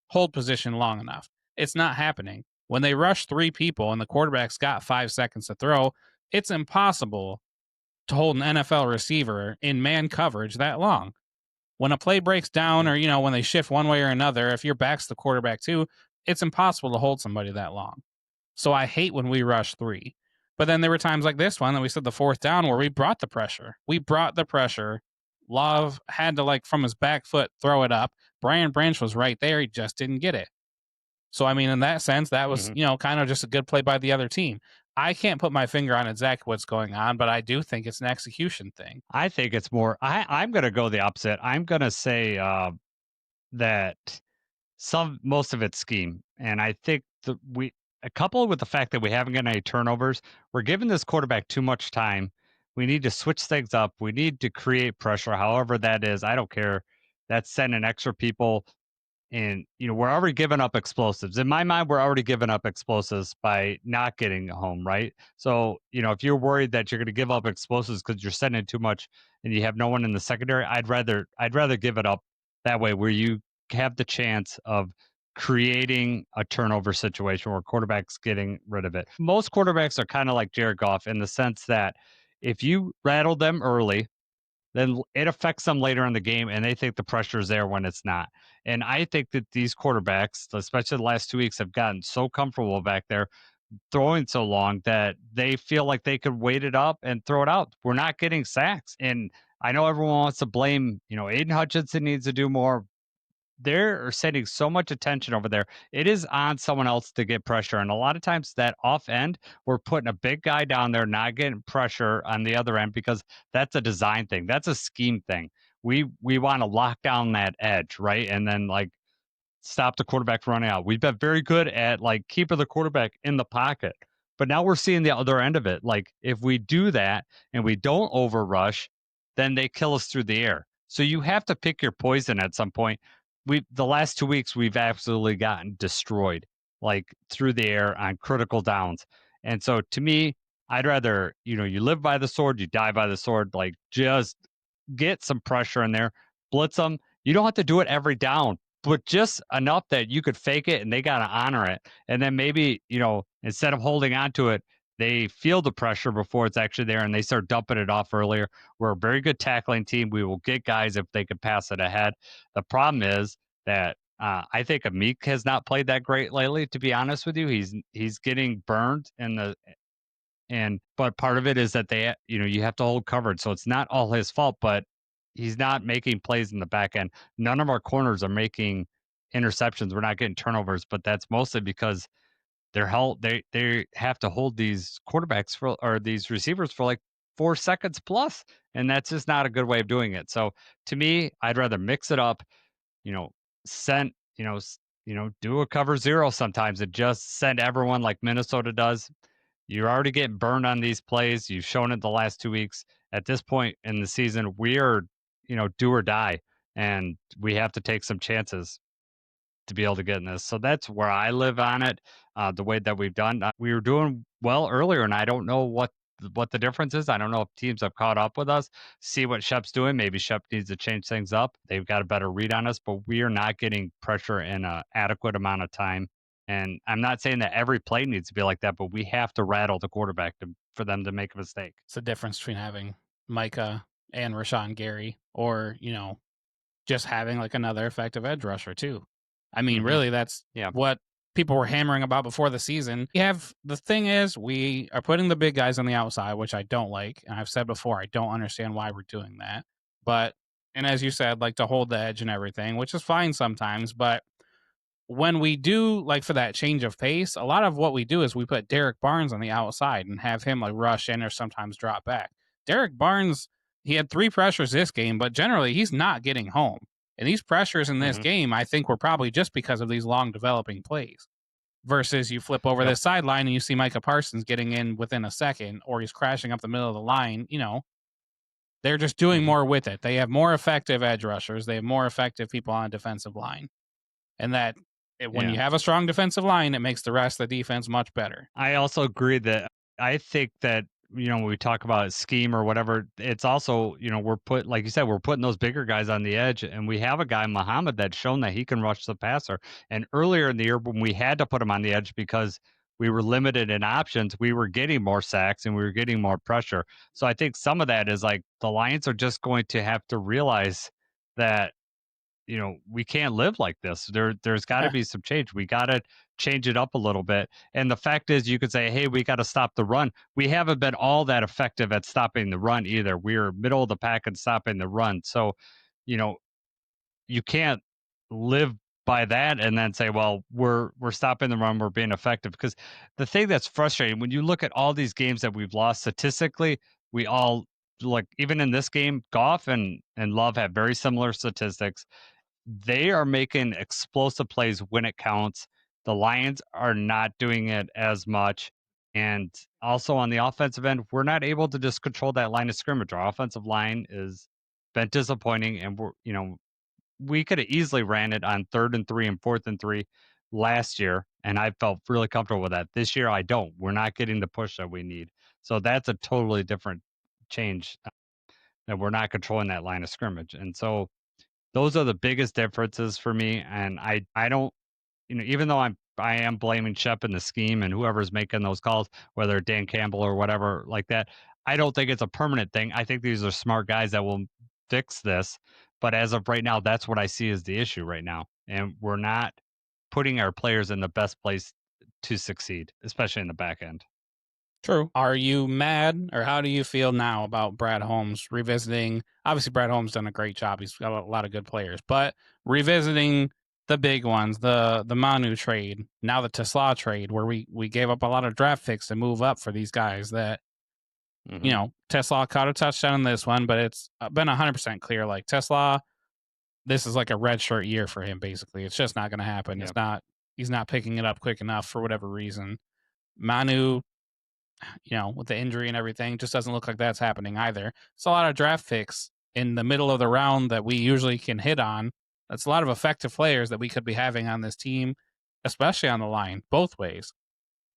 hold position long enough. It's not happening. When they rush 3 people and the quarterback's got 5 seconds to throw, it's impossible to hold an NFL receiver in man coverage that long. When a play breaks down or, when they shift one way or another, if your back's the quarterback too, it's impossible to hold somebody that long. So I hate when we rush 3. But then there were times like this one that we said the 4th down where we brought the pressure. Love had to, from his back foot, throw it up. Brian Branch was right there. He just didn't get it. So, I mean, in that sense, that was, kind of just a good play by the other team. I can't put my finger on exactly what's going on, but I do think it's an execution thing. I think it's more, I'm going to go the opposite. I'm going to say that most of it's scheme. And I think coupled with the fact that we haven't got any turnovers, we're giving this quarterback too much time. We need to switch things up. We need to create pressure, however that is. I don't care. That's sending extra people. And, we're already giving up explosives. In my mind, we're already giving up explosives by not getting home, right? So, if you're worried that you're going to give up explosives because you're sending too much and you have no one in the secondary, I'd rather give it up that way, where you have the chance of creating a turnover situation where quarterback's getting rid of it. Most quarterbacks are kind of like Jared Goff in the sense that if you rattle them early, then it affects them later in the game, and they think the pressure is there when it's not. And I think that these quarterbacks, especially the last 2 weeks, have gotten so comfortable back there throwing so long that they feel like they could wait it up and throw it out. We're not getting sacks. And I know everyone wants to blame, Aiden Hutchinson needs to do more. They're sending so much attention over there. It is on someone else to get pressure. And a lot of times that off end, we're putting a big guy down there, not getting pressure on the other end because that's a design thing. That's a scheme thing. We want to lock down that edge, right? And then stop the quarterback from running out. We've been very good at keeping the quarterback in the pocket. But now we're seeing the other end of it. If we do that and we don't overrush, then they kill us through the air. So you have to pick your poison at some point. The last 2 weeks we've absolutely gotten destroyed through the air on critical downs. And so to me, I'd rather, you live by the sword, you die by the sword, just get some pressure in there, blitz them. You don't have to do it every down, but just enough that you could fake it and they got to honor it. And then maybe, instead of holding on to it, they feel the pressure before it's actually there and they start dumping it off earlier. We're a very good tackling team. We will get guys if they can pass it ahead. The problem is that I think Amik has not played that great lately, to be honest with you. He's getting burned but part of it is that you have to hold coverage. So it's not all his fault, but he's not making plays in the back end. None of our corners are making interceptions. We're not getting turnovers, but that's mostly because they have to hold these quarterbacks or these receivers for 4 seconds plus, and that's just not a good way of doing it. So to me, I'd rather mix it up, send, do a cover 0 sometimes and just send everyone like Minnesota does. You're already getting burned on these plays. You've shown it the last 2 weeks. At this point in the season, we are, do or die, and we have to take some chances to be able to get in this. So that's where I live on it. The way that we've done, we were doing well earlier, and I don't know what the difference is. I don't know if teams have caught up with us. See what Shep's doing. Maybe Shep needs to change things up. They've got a better read on us, but we are not getting pressure in an adequate amount of time. And I'm not saying that every play needs to be like that, but we have to rattle the quarterback for them to make a mistake. It's the difference between having Micah and Rashawn Gary, or just having another effective edge rusher too. I mean, really, that's what people were hammering about before the season. The thing is, we are putting the big guys on the outside, which I don't like. And I've said before, I don't understand why we're doing that. And as you said, to hold the edge and everything, which is fine sometimes. But when we do, for that change of pace, a lot of what we do is we put Derek Barnes on the outside and have him rush in or sometimes drop back. Derek Barnes, he had 3 pressures this game, but generally he's not getting home. And these pressures in this game, I think, were probably just because of these long developing plays. Versus you flip over the sideline and you see Micah Parsons getting in within a second, or he's crashing up the middle of the line. They're just doing more with it. They have more effective edge rushers. They have more effective people on a defensive line. And that when you have a strong defensive line, it makes the rest of the defense much better. I also agree that I think that, when we talk about scheme or whatever, it's also, like you said, we're putting those bigger guys on the edge, and we have a guy, Muhammad, that's shown that he can rush the passer. And earlier in the year, when we had to put him on the edge because we were limited in options, we were getting more sacks and we were getting more pressure. So I think some of that is like the Lions are just going to have to realize that we can't live like this. There's got to be some change. We got to change it up a little bit. And the fact is, you could say, hey, we got to stop the run. We haven't been all that effective at stopping the run either. We're middle of the pack and stopping the run. So, you can't live by that and then say, well, we're stopping the run, we're being effective. Because the thing that's frustrating, when you look at all these games that we've lost statistically, we all, like, even in this game, Goff and Love have very similar statistics. They are making explosive plays when it counts. The Lions are not doing it as much. And also on the offensive end, we're not able to just control that line of scrimmage. Our offensive line is been disappointing, and we could have easily ran it on 3rd and 3 and 4th and 3 last year, and I felt really comfortable with that. This year, I don't. We're not getting the push that we need. So that's a totally different change, that we're not controlling that line of scrimmage. And so those are the biggest differences for me. And I don't, even though I am blaming Shep and the scheme and whoever's making those calls, whether Dan Campbell or whatever like that, I don't think it's a permanent thing. I think these are smart guys that will fix this. But as of right now, that's what I see as the issue right now. And we're not putting our players in the best place to succeed, especially in the back end. True. Are you mad, or how do you feel now about Brad Holmes revisiting? Obviously, Brad Holmes done a great job. He's got a lot of good players, but revisiting the big ones, the Manu trade, now the Tesla trade, where we gave up a lot of draft picks to move up for these guys that, Tesla caught a touchdown in this one, but it's been 100% clear. Like, Tesla, this is like a red shirt year for him, basically. It's just not going to happen. Yep. He's not picking it up quick enough for whatever reason. Manu, with the injury and everything, just doesn't look like that's happening either. It's a lot of draft picks in the middle of the round that we usually can hit on. That's a lot of effective players that we could be having on this team, especially on the line, both ways.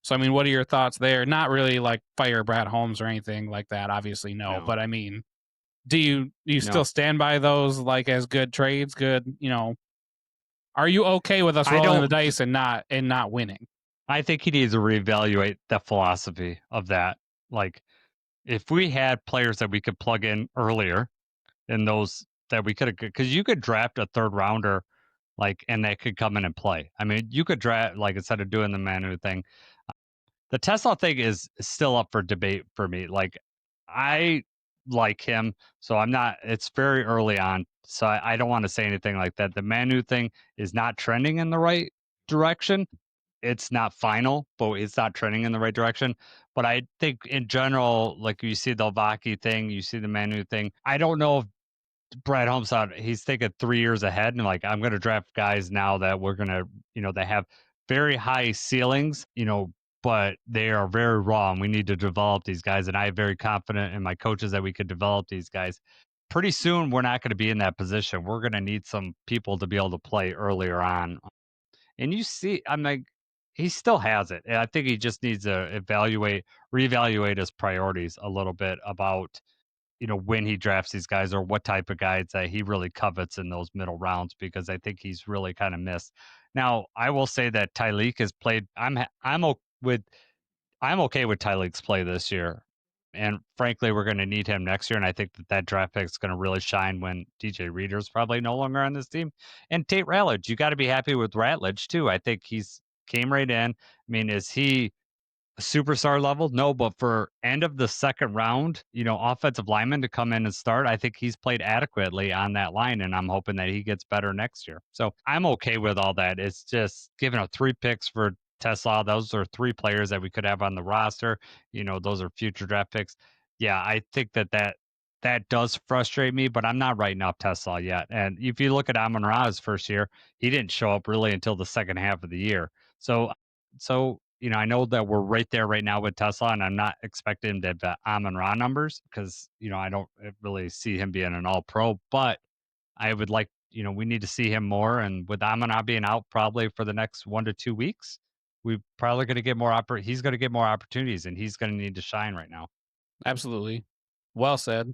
So, I mean, what are your thoughts there? Not really like fire Brad Holmes or anything like that, obviously, no. But I mean, do you still stand by those like as good trades? Good, are you okay with us rolling the dice and not winning? I think he needs to reevaluate the philosophy of that. Like, if we had players that we could plug in earlier, and those that we could have, because you could draft a 3rd rounder, like, and they could come in and play. I mean, you could draft, like, instead of doing the Manu thing. The Tesla thing is still up for debate for me. Like, I like him, so I'm not. It's very early on, so I don't want to say anything like that. The Manu thing is not trending in the right direction. It's not final, but it's not trending in the right direction. But I think in general, like, you see the Vaki thing, you see the Manu thing. I don't know if Brad Holmes thought he's thinking 3 years ahead and like, I'm going to draft guys now that we're going to, they have very high ceilings, but they are very raw, and we need to develop these guys. And I'm very confident in my coaches that we could develop these guys. Pretty soon, we're not going to be in that position. We're going to need some people to be able to play earlier on. And you see, I'm like, he still has it. And I think he just needs to reevaluate his priorities a little bit about, when he drafts these guys, or what type of guys that he really covets in those middle rounds, because I think he's really kind of missed. Now, I will say that Tyleek has played. I'm okay with Tyleek's play this year, and frankly, we're going to need him next year. And I think that draft pick is going to really shine when DJ Reader's probably no longer on this team. And Tate Ratledge, you got to be happy with Ratledge too. I think he's came right in. I mean, is he a superstar level? No, but for end of the 2nd round, offensive lineman to come in and start, I think he's played adequately on that line, and I'm hoping that he gets better next year. So I'm okay with all that. It's just giving up 3 picks for Tesla. Those are 3 players that we could have on the roster. Those are future draft picks. Yeah, I think that does frustrate me, but I'm not writing off Tesla yet. And if you look at Amon-Ra's first year, he didn't show up really until the second half of the year. So I know that we're right there right now with Tesla, and I'm not expecting him to have the Amon-Ra numbers because, I don't really see him being an all-pro, but I would like, we need to see him more. And with Amon-Ra being out probably for the next 1 to 2 weeks, we're probably going to get he's going to get more opportunities, and he's going to need to shine right now. Absolutely. Well said.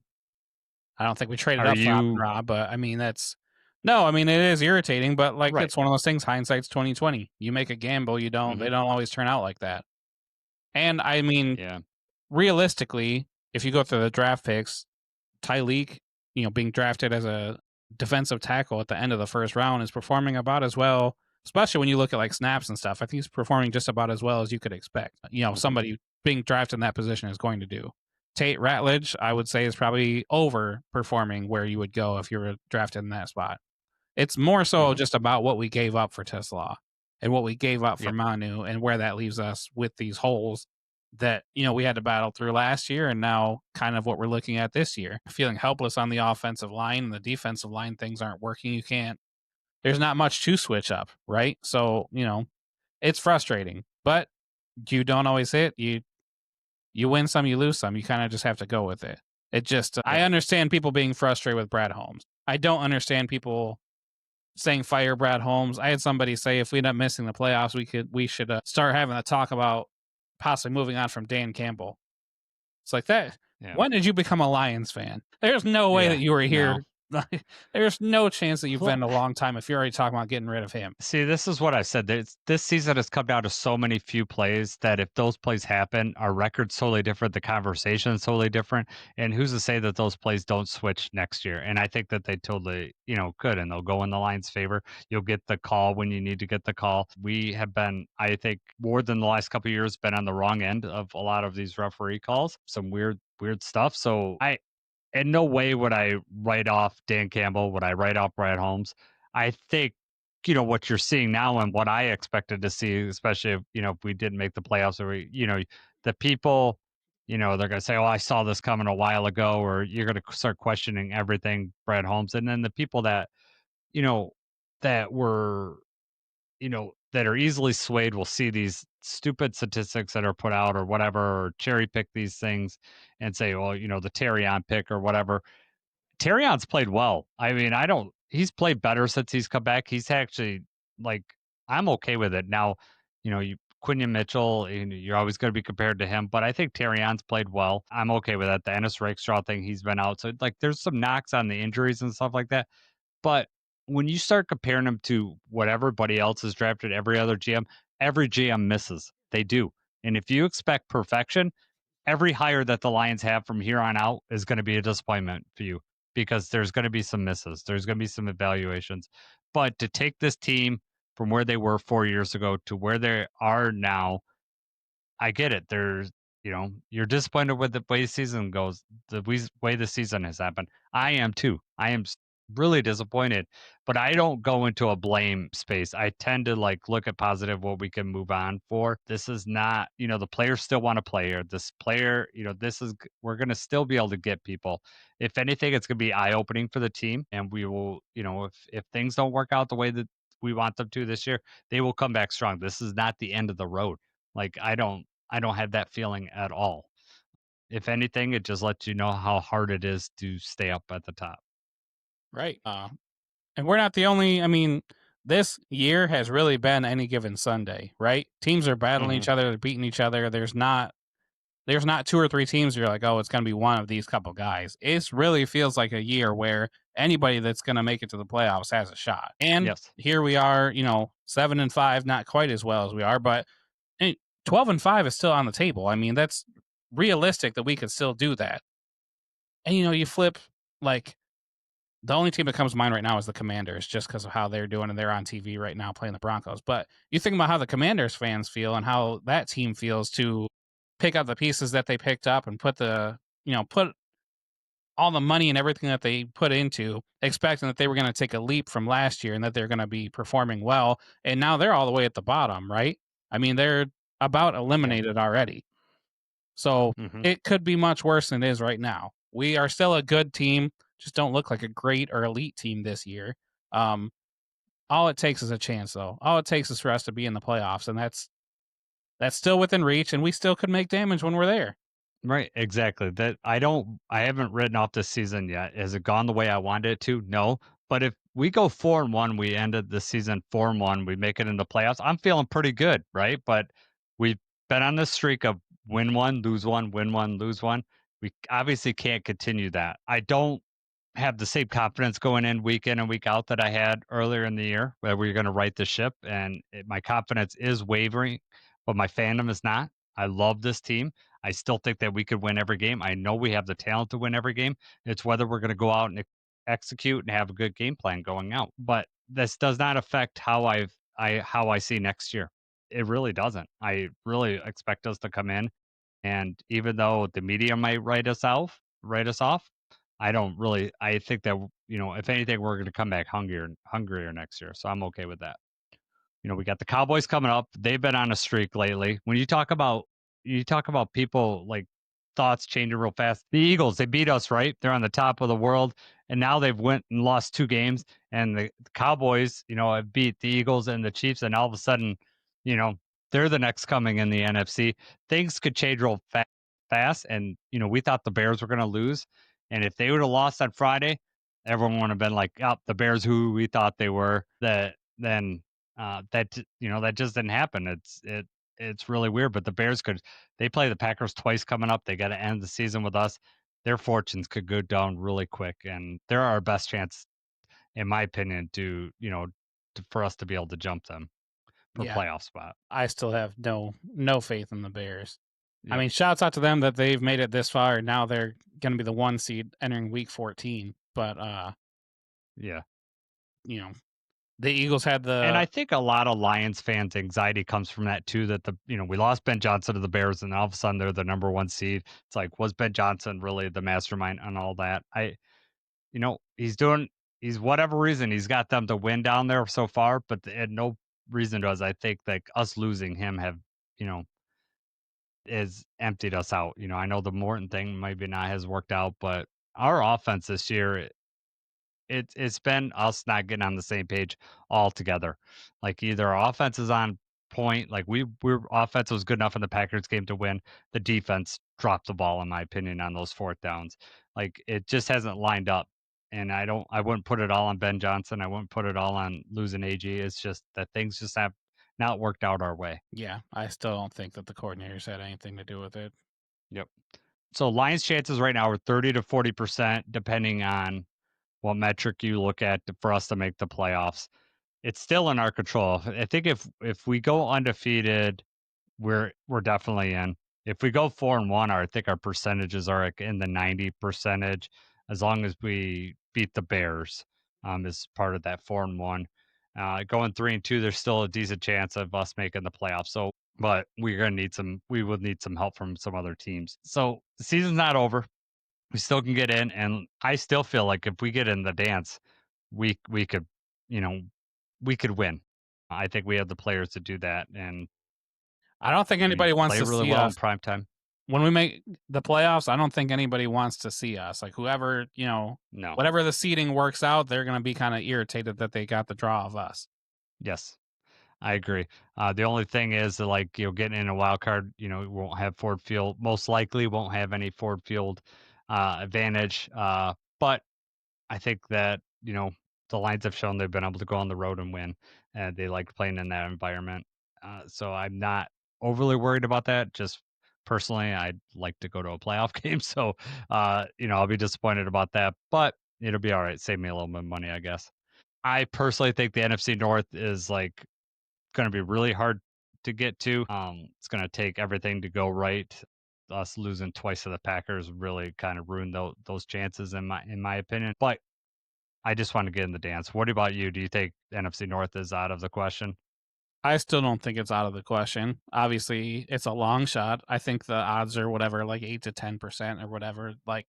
I don't think we traded Are up for you Amon-Ra, but I mean, it is irritating, but like right? it's one of those things, hindsight's 2020. You make a gamble, they Hmm. don't always turn out like that. And I mean, Yeah. realistically, if you go through the draft picks, Tyleek, being drafted as a defensive tackle at the end of the first round is performing about as well, especially when you look at like snaps and stuff. I think he's performing just about as well as you could expect. Somebody being drafted in that position is going to do. Tate Ratledge, I would say, is probably overperforming where you would go if you were drafted in that spot. It's more so just about what we gave up for Tesla and what we gave up for Manu and where that leaves us with these holes that, we had to battle through last year and now kind of what we're looking at this year. Feeling helpless on the offensive line and the defensive line, things aren't working. There's not much to switch up, right? So, it's frustrating, but you don't always hit. You win some, you lose some. You kind of just have to go with it. I understand people being frustrated with Brad Holmes. I don't understand people saying fire Brad Holmes. I had somebody say if we end up missing the playoffs, we should start having a talk about possibly moving on from Dan Campbell. It's like that. Yeah. When did you become a Lions fan? There's no way that you were here. No. There's no chance that you've been a long time if you're already talking about getting rid of him. See, this is what I said. This season has come down to so many few plays that if those plays happen, our record's totally different. The conversation is totally different. And who's to say that those plays don't switch next year? And I think that they totally, could, and they'll go in the Lions' favor. You'll get the call when you need to get the call. We have been, I think, more than the last couple of years, been on the wrong end of a lot of these referee calls. Some weird stuff. So in no way would I write off Dan Campbell. Would I write off Brad Holmes? I think, what you're seeing now and what I expected to see, especially if we didn't make the playoffs, or the people, they're going to say, oh, I saw this coming a while ago, or you're going to start questioning everything Brad Holmes. And then the people that, that were, that are easily swayed will see these stupid statistics that are put out or whatever, or cherry pick these things and say, well, the Terrion pick or whatever. Terrion's played well. I mean, he's played better since he's come back. He's actually I'm okay with it. Now, Quinion Mitchell, you're always going to be compared to him, but I think Terrion's played well. I'm okay with that. The Ennis Rakestraw thing, he's been out. So there's some knocks on the injuries and stuff like that. But when you start comparing them to what everybody else has drafted, every GM misses. They do. And if you expect perfection, every hire that the Lions have from here on out is going to be a disappointment for you because there's going to be some misses. There's going to be some evaluations. But to take this team from where they were 4 years ago to where they are now, I get it. You're disappointed with the way the season goes, the way the season has happened. I am too. I am really disappointed, but I don't go into a blame space. I tend to look at positive, what we can move on for. This is not, the players still want to play here. This player, we're going to still be able to get people. If anything, it's going to be eye-opening for the team, and we will, if things don't work out the way that we want them to this year, they will come back strong. This is not the end of the road. I don't have that feeling at all. If anything, it just lets you know how hard it is to stay up at the top. Right. And we're not the only, this year has really been any given Sunday, right? Teams are battling each other, they're beating each other. There's not 2 or 3 teams you're like, oh, it's going to be one of these couple guys. It really feels like a year where anybody that's going to make it to the playoffs has a shot. And here we are, 7-5, not quite as well as we are, but 12-5 is still on the table. I mean, that's realistic that we could still do that. And, you flip, the only team that comes to mind right now is the Commanders, just because of how they're doing, and they're on TV right now playing the Broncos. But you think about how the Commanders fans feel and how that team feels to pick up the pieces that they picked up and put all the money and everything that they put into, expecting that they were going to take a leap from last year and that they're going to be performing well. And now they're all the way at the bottom, right? I mean, they're about eliminated already. So it could be much worse than it is right now. We are still a good team, just don't look like a great or elite team this year. All it takes is a chance, though. All it takes is for us to be in the playoffs, and that's still within reach, and we still could make damage when we're there. Right, exactly. That I haven't written off this season yet. Has it gone the way I wanted it to? No. But if we go 4-1, we ended the season 4-1, we make it into playoffs. I'm feeling pretty good, right? But we've been on this streak of win one, lose one, win one, lose one. We obviously can't continue that. I don't have the same confidence going in and week out that I had earlier in the year, where we are going to right the ship, and my confidence is wavering, but my fandom is not. I love this team. I still think that we could win every game. I know we have the talent to win every game. It's whether we're going to go out and execute and have a good game plan going out. But this does not affect how I see next year. It really doesn't. I really expect us to come in, and even though the media might write us off, I don't really. I think that if anything, we're going to come back hungrier next year. So I'm okay with that. We got the Cowboys coming up. They've been on a streak lately. When you talk about people like thoughts changing real fast. The Eagles, they beat us, right? They're on the top of the world, and now they've went and lost 2 games. And the Cowboys, have beat the Eagles and the Chiefs, and all of a sudden, you know, they're the next coming in the NFC. Things could change real fast, and we thought the Bears were going to lose, and if they would have lost on Friday, everyone would have been like, "Oh, the Bears, who we thought they were." That just didn't happen. It's really weird, but the Bears they play the Packers twice coming up. They got to end the season with us. Their fortunes could go down really quick, and they're our best chance, in my opinion, for us to be able to jump them for Yeah, playoff spot. I still have no faith in the Bears. I Yep. mean, shouts out to them that they've made it this far, and now they're going to be the 1 seed entering week 14. But Yeah. The Eagles had And I think a lot of Lions fans' anxiety comes from that too. That we lost Ben Johnson to the Bears, and all of a sudden they're the number 1 seed. It's like, was Ben Johnson really the mastermind on all that? He's whatever reason he's got them to win down there so far, but no reason does I think like us losing him have is emptied us out. I know the Morton thing maybe not has worked out, but our offense this year, it's been us not getting on the same page altogether. Like either our offense is on point, like we're offense was good enough in the Packers game to win. The defense dropped the ball, in my opinion, on those 4th downs. Like it just hasn't lined up. And I wouldn't put it all on Ben Johnson. I wouldn't put it all on losing AG. It's just that things just have not worked out our way. Yeah, I still don't think that the coordinators had anything to do with it. Yep. So Lions chances right now are 30 to 40%, depending on what metric you look at for us to make the playoffs. It's still in our control. I think if we go undefeated, we're definitely in. If we go 4-1, I think our percentages are like in the 90%, as long as we beat the Bears, as part of that 4-1. Going 3-2, there's still a decent chance of us making the playoffs. So, but we would need some help from some other teams. So the season's not over. We still can get in, and I still feel like if we get in the dance, we could, we could win. I think we have the players to do that, and I don't think anybody wants play to really see well us in prime time. when we make the playoffs. I don't think anybody wants to see us. Like whoever, No. whatever the seeding works out, they're going to be kind of irritated that they got the draw of us. Yes, I agree. The only thing is that, like, getting in a wild card, we won't have Ford Field. Most likely won't have any Ford Field advantage. But I think that, the Lions have shown they've been able to go on the road and win, and they like playing in that environment. So I'm not overly worried about that. Just personally, I'd like to go to a playoff game. So, I'll be disappointed about that, but it'll be all right. Save me a little bit of money, I guess. I personally think the NFC North is like going to be really hard to get to. It's going to take everything to go right. Us losing twice to the Packers really kind of ruined those chances in my opinion. But I just want to get in the dance. What about you? Do you think NFC North is out of the question? I still don't think it's out of the question. Obviously, it's a long shot. I think the odds are whatever, like 8 to 10% or whatever. Like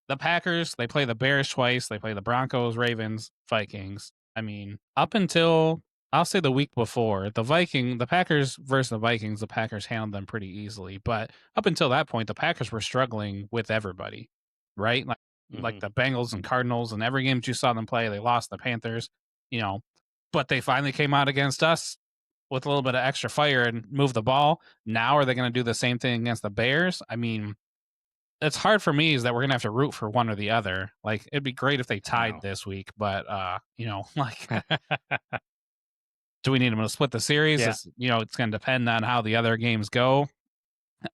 the Packers, they play the Bears twice. They play the Broncos, Ravens, Vikings. I mean, up until I'll say the week before, the Packers versus the Vikings, the Packers handled them pretty easily. But up until that point, the Packers were struggling with everybody, right? Like the Bengals and Cardinals, and every game that you saw them play, they lost the Panthers, but they finally came out against us with a little bit of extra fire and move the ball. Now are they going to do the same thing against the Bears? I mean, it's hard for me is that we're going to have to root for one or the other. Like, it'd be great if they tied this week, but like, do we need them to split the series? Yeah. It's going to depend on how the other games go.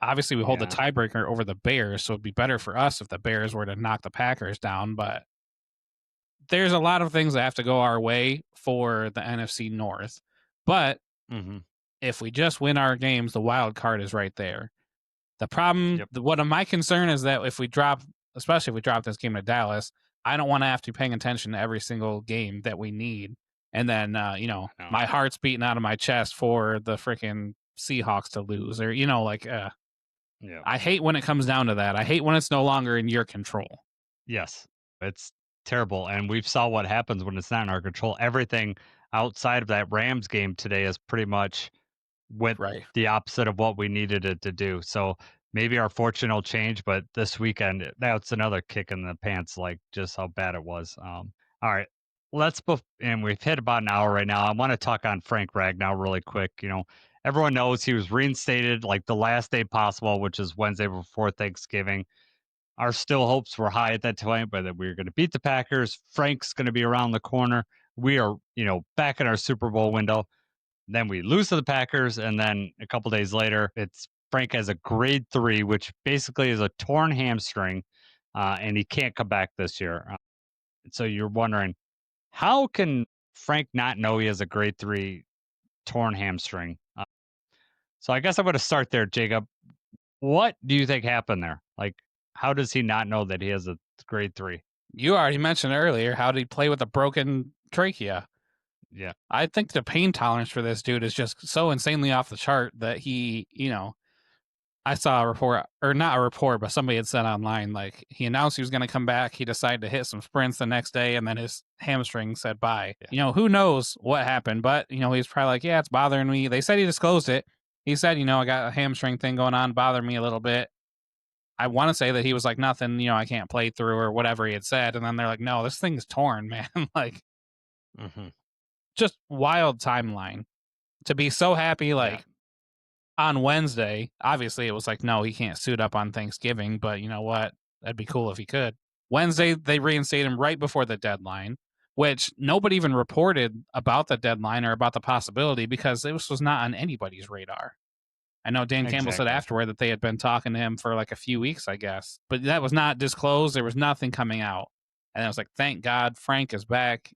Obviously, we hold the tiebreaker over the Bears, so it'd be better for us if the Bears were to knock the Packers down. But there's a lot of things that have to go our way for the NFC North. But if we just win our games, the wild card is right there. The problem, one of my concern is that if we drop, especially if we drop this game to Dallas, I don't want to have to be paying attention to every single game that we need. And then, my heart's beating out of my chest for the freaking Seahawks to lose, or I hate when it comes down to that. I hate when it's no longer in your control. Yes, it's terrible, and we've saw what happens when it's not in our control. Everything outside of that Rams game today is pretty much went the opposite of what we needed it to do. So maybe our fortune will change, but this weekend that's another kick in the pants, like just how bad it was. All right, and we've hit about an hour right now. I want to talk on Frank Ragnow really quick. Everyone knows he was reinstated like the last day possible, which is Wednesday before Thanksgiving. Our still hopes were high at that time, but that we were going to beat the Packers. Frank's going to be around the corner. We are, back in our Super Bowl window. Then we lose to the Packers, and then a couple days later, it's Frank has a grade 3, which basically is a torn hamstring, and he can't come back this year. So you're wondering, how can Frank not know he has a grade 3 torn hamstring? So I guess I'm going to start there, Jacob. What do you think happened there? Like, how does he not know that he has a grade 3? You already mentioned earlier, how did he play with a broken trachea? Yeah. I think the pain tolerance for this dude is just so insanely off the chart that he, I saw a report, or not a report, but somebody had said online, like, he announced he was going to come back. He decided to hit some sprints the next day, and then his hamstring said bye. Yeah. Who knows what happened, but, he's probably like, yeah, it's bothering me. They said he disclosed it. He said, I got a hamstring thing going on, bothering me a little bit. I want to say that he was like, nothing, I can't play through, or whatever he had said. And then they're like, no, this thing's torn, man. Like, just wild timeline. To be so happy, on Wednesday, obviously it was like, no, he can't suit up on Thanksgiving, but you know what? That'd be cool if he could. Wednesday, they reinstate him right before the deadline, which nobody even reported about the deadline or about the possibility because this was not on anybody's radar. I know Dan Campbell said afterward that they had been talking to him for like a few weeks, I guess, but that was not disclosed. There was nothing coming out. And I was like, thank God Frank is back,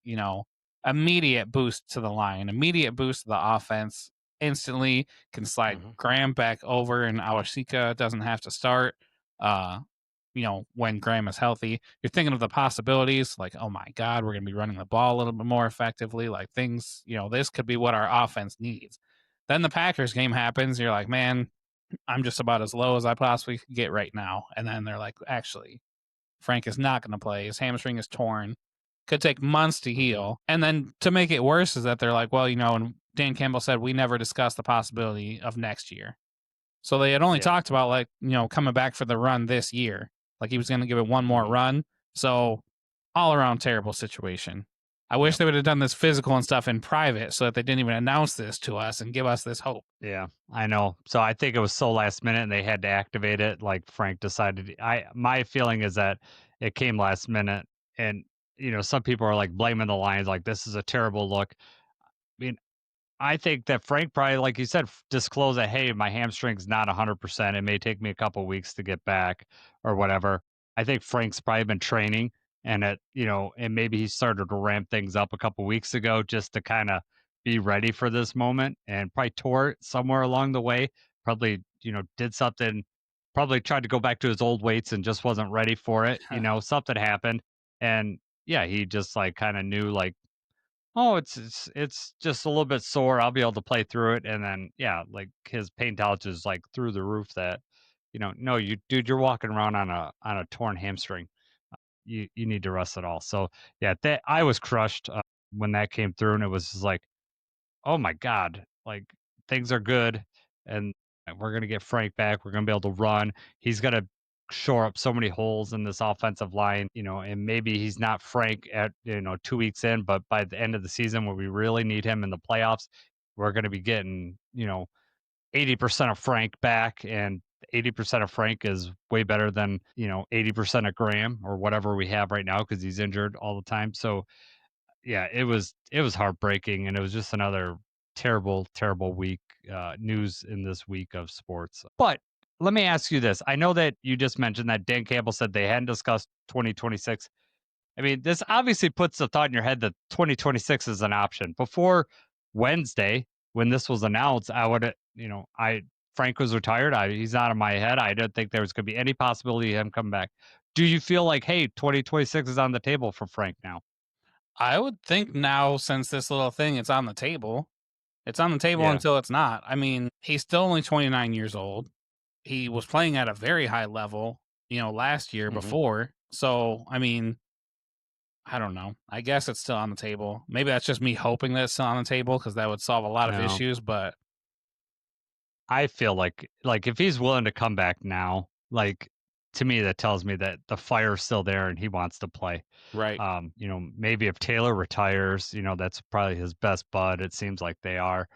immediate boost to the line, immediate boost to the offense. Instantly can slide Graham back over, and Awashika doesn't have to start. When Graham is healthy, you're thinking of the possibilities. Like, oh my God, we're going to be running the ball a little bit more effectively. Like things, this could be what our offense needs. Then the Packers game happens. You're like, man, I'm just about as low as I possibly could get right now. And then they're like, actually, Frank is not going to play. His hamstring is torn. Could take months to heal. And then to make it worse is that they're like, well, and Dan Campbell said we never discussed the possibility of next year. So they had only talked about coming back for the run this year. Like he was going to give it one more run. So all around terrible situation. I wish they would have done this physical and stuff in private so that they didn't even announce this to us and give us this hope. Yeah, I know. So I think it was so last minute and they had to activate it. Like Frank decided. My feeling is that it came last minute, and some people are like blaming the Lions, like this is a terrible look. I mean, I think that Frank probably, like you said, disclosed that, hey, my hamstring's not 100%. It may take me a couple weeks to get back or whatever. I think Frank's probably been training, and and maybe he started to ramp things up a couple weeks ago just to kind of be ready for this moment, and probably tore it somewhere along the way. Probably, did something, probably tried to go back to his old weights and just wasn't ready for it. Something happened. And yeah, he just like kind of knew like, oh, it's just a little bit sore. I'll be able to play through it. And then like his pain tolerance is like through the roof. That no, you're walking around on a torn hamstring. You need to rest it all. So that I was crushed when that came through, and it was just like, oh my God, like things are good, and we're gonna get Frank back. We're gonna be able to run. He's gonna shore up so many holes in this offensive line, and maybe he's not Frank at 2 weeks in, but by the end of the season, where we really need him in the playoffs, we're going to be getting, 80% of Frank back, and 80% of Frank is way better than, 80% of Graham or whatever we have right now because he's injured all the time. So yeah, it was heartbreaking, and it was just another terrible, terrible week, news in this week of sports. But let me ask you this. I know that you just mentioned that Dan Campbell said they hadn't discussed 2026. I mean, this obviously puts the thought in your head that 2026 is an option. Before Wednesday, when this was announced, I would, Frank was retired. He's out of my head. I didn't think there was going to be any possibility of him coming back. Do you feel like, hey, 2026 is on the table for Frank now? I would think now, since this little thing, it's on the table. It's on the table Yeah. until it's not. I mean, he's still only 29 years old. He was playing at a very high level, last year before. So, I mean, I don't know. I guess it's still on the table. Maybe that's just me hoping that it's still on the table because that would solve a lot of No. issues. But I feel like if he's willing to come back now, to me that tells me that the fire's still there and he wants to play. right, Maybe if Taylor retires, that's probably his best bud. It seems like they are.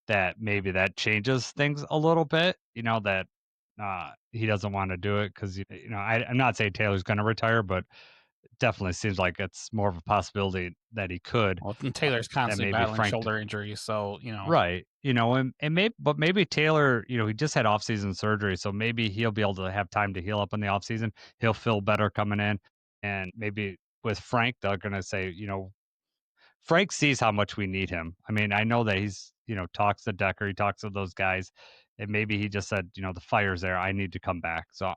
That maybe that changes things a little bit. That he doesn't want to do it because I'm not saying Taylor's going to retire, but it definitely seems like it's more of a possibility that he could. well, Taylor's That constantly maybe battling Frank. shoulder injuries, so Right. Maybe Taylor, he just had off-season surgery, so maybe he'll be able to have time to heal up in the off-season. He'll feel better coming in. And maybe with Frank, they're going to say, Frank sees how much we need him. I mean, I know that he's, talks to Decker, he talks to those guys, and maybe he just said, the fire's there. I need to come back. So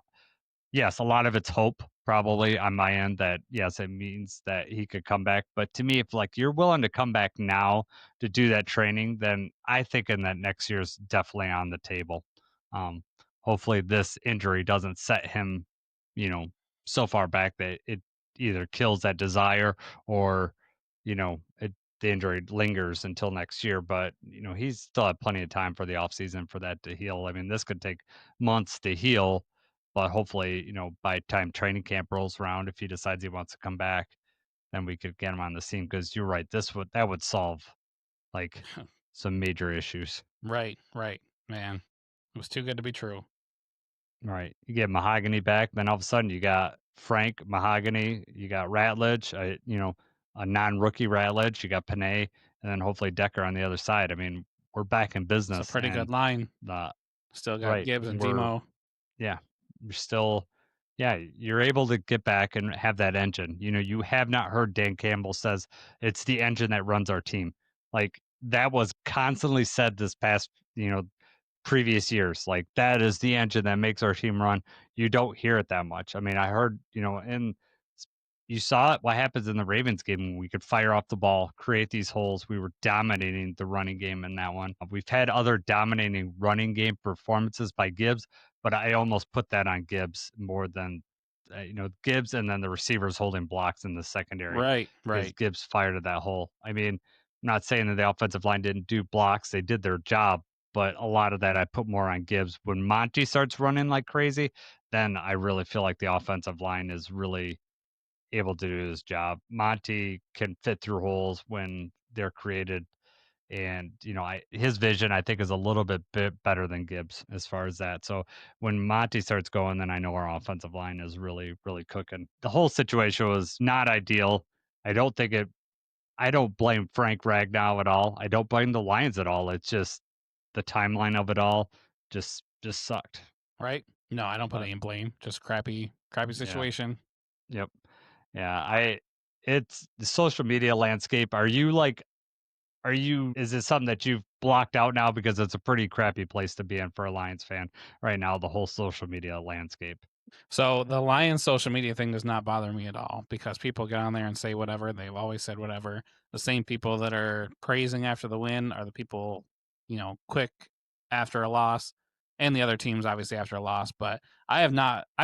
yes, a lot of it's hope probably on my end that yes, it means that he could come back. But to me, if you're willing to come back now to do that training, then I think in that next year's definitely on the table. Um, Hopefully this injury doesn't set him, you know, so far back that it either kills that desire or, the injury lingers until next year. But, he's still had plenty of time for the offseason for that to heal. I mean, this could take months to heal, but hopefully, by time training camp rolls around, if he decides he wants to come back, then we could get him on the scene. Because you're right, that would solve like some major issues. right, man, it was too good to be true. Right, you get Mahogany back, then all of a sudden you got Frank, Mahogany, you got Ratledge, a non-rookie Ratledge, you got Panay, and then hopefully Decker on the other side. I mean, we're back in It's business, a pretty good and line. the Still got right, Gibbs and we're Demo. yeah, you're still, yeah, you're able to get back and have that engine. You have not heard Dan Campbell says it's the engine that runs our team. Like that was constantly said this past, previous years. Like that is the engine that makes our team run. You don't hear it that much. I mean, I heard, and you saw it what happens in the Ravens game when we could fire off the ball, create these holes. We were dominating the running game in that one. We've had other dominating running game performances by Gibbs, but I almost put that on Gibbs more than Gibbs, and then the receivers holding blocks in the secondary Right, because Gibbs fired at that hole. I mean, I'm not saying that the offensive line didn't do blocks; they did their job, but a lot of that I put more on Gibbs. When Monty starts running like crazy, then I really feel like the offensive line is really able to do his job. Monty can fit through holes when they're created, and his vision I think is a little bit better than Gibbs as far as that. So when Monty starts going, then I know our offensive line is really really cooking. The whole situation was not ideal. I don't think it. I don't blame Frank Ragnow at all. I don't blame the Lions at all. It's just the timeline of it all just sucked. right. No, I don't put But any blame. Just crappy yeah, situation. yep, yeah. It's the social media landscape. Is it something that you've blocked out now because it's a pretty crappy place to be in for a Lions fan right now, the whole social media landscape? So the Lions social media thing does not bother me at all because people get on there and say whatever. They've always said whatever. The same people that are praising after the win are the people, quick after a loss, and the other teams obviously after a loss. But I've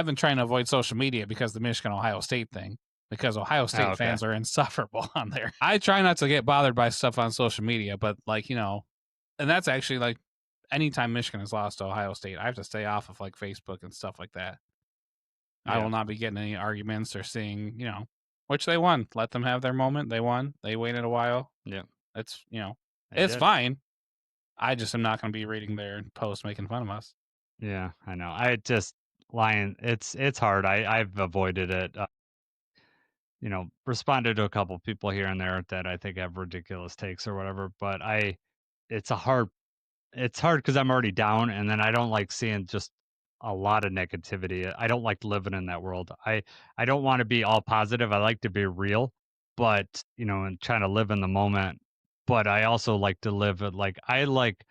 been trying to avoid social media because the Michigan Ohio State thing, because Ohio State okay. fans are insufferable on there. I try not to get bothered by stuff on social media, but and that's actually like anytime Michigan has lost to Ohio State, I have to stay off of like Facebook and stuff like that. I will not be getting any arguments or seeing, which they won. Let them have their moment. They won. They waited a while. Yeah. It's, They it's did. fine. I just am not going to be reading their posts making fun of us. Yeah, I know. I just Lion. It's hard. I've avoided it. Responded to a couple people here and there that I think have ridiculous takes or whatever. But it's a hard. It's hard because I'm already down, and then I don't like seeing just a lot of negativity. I don't like living in that world. I don't want to be all positive. I like to be real, but and trying to live in the moment. But I also like to live it like I like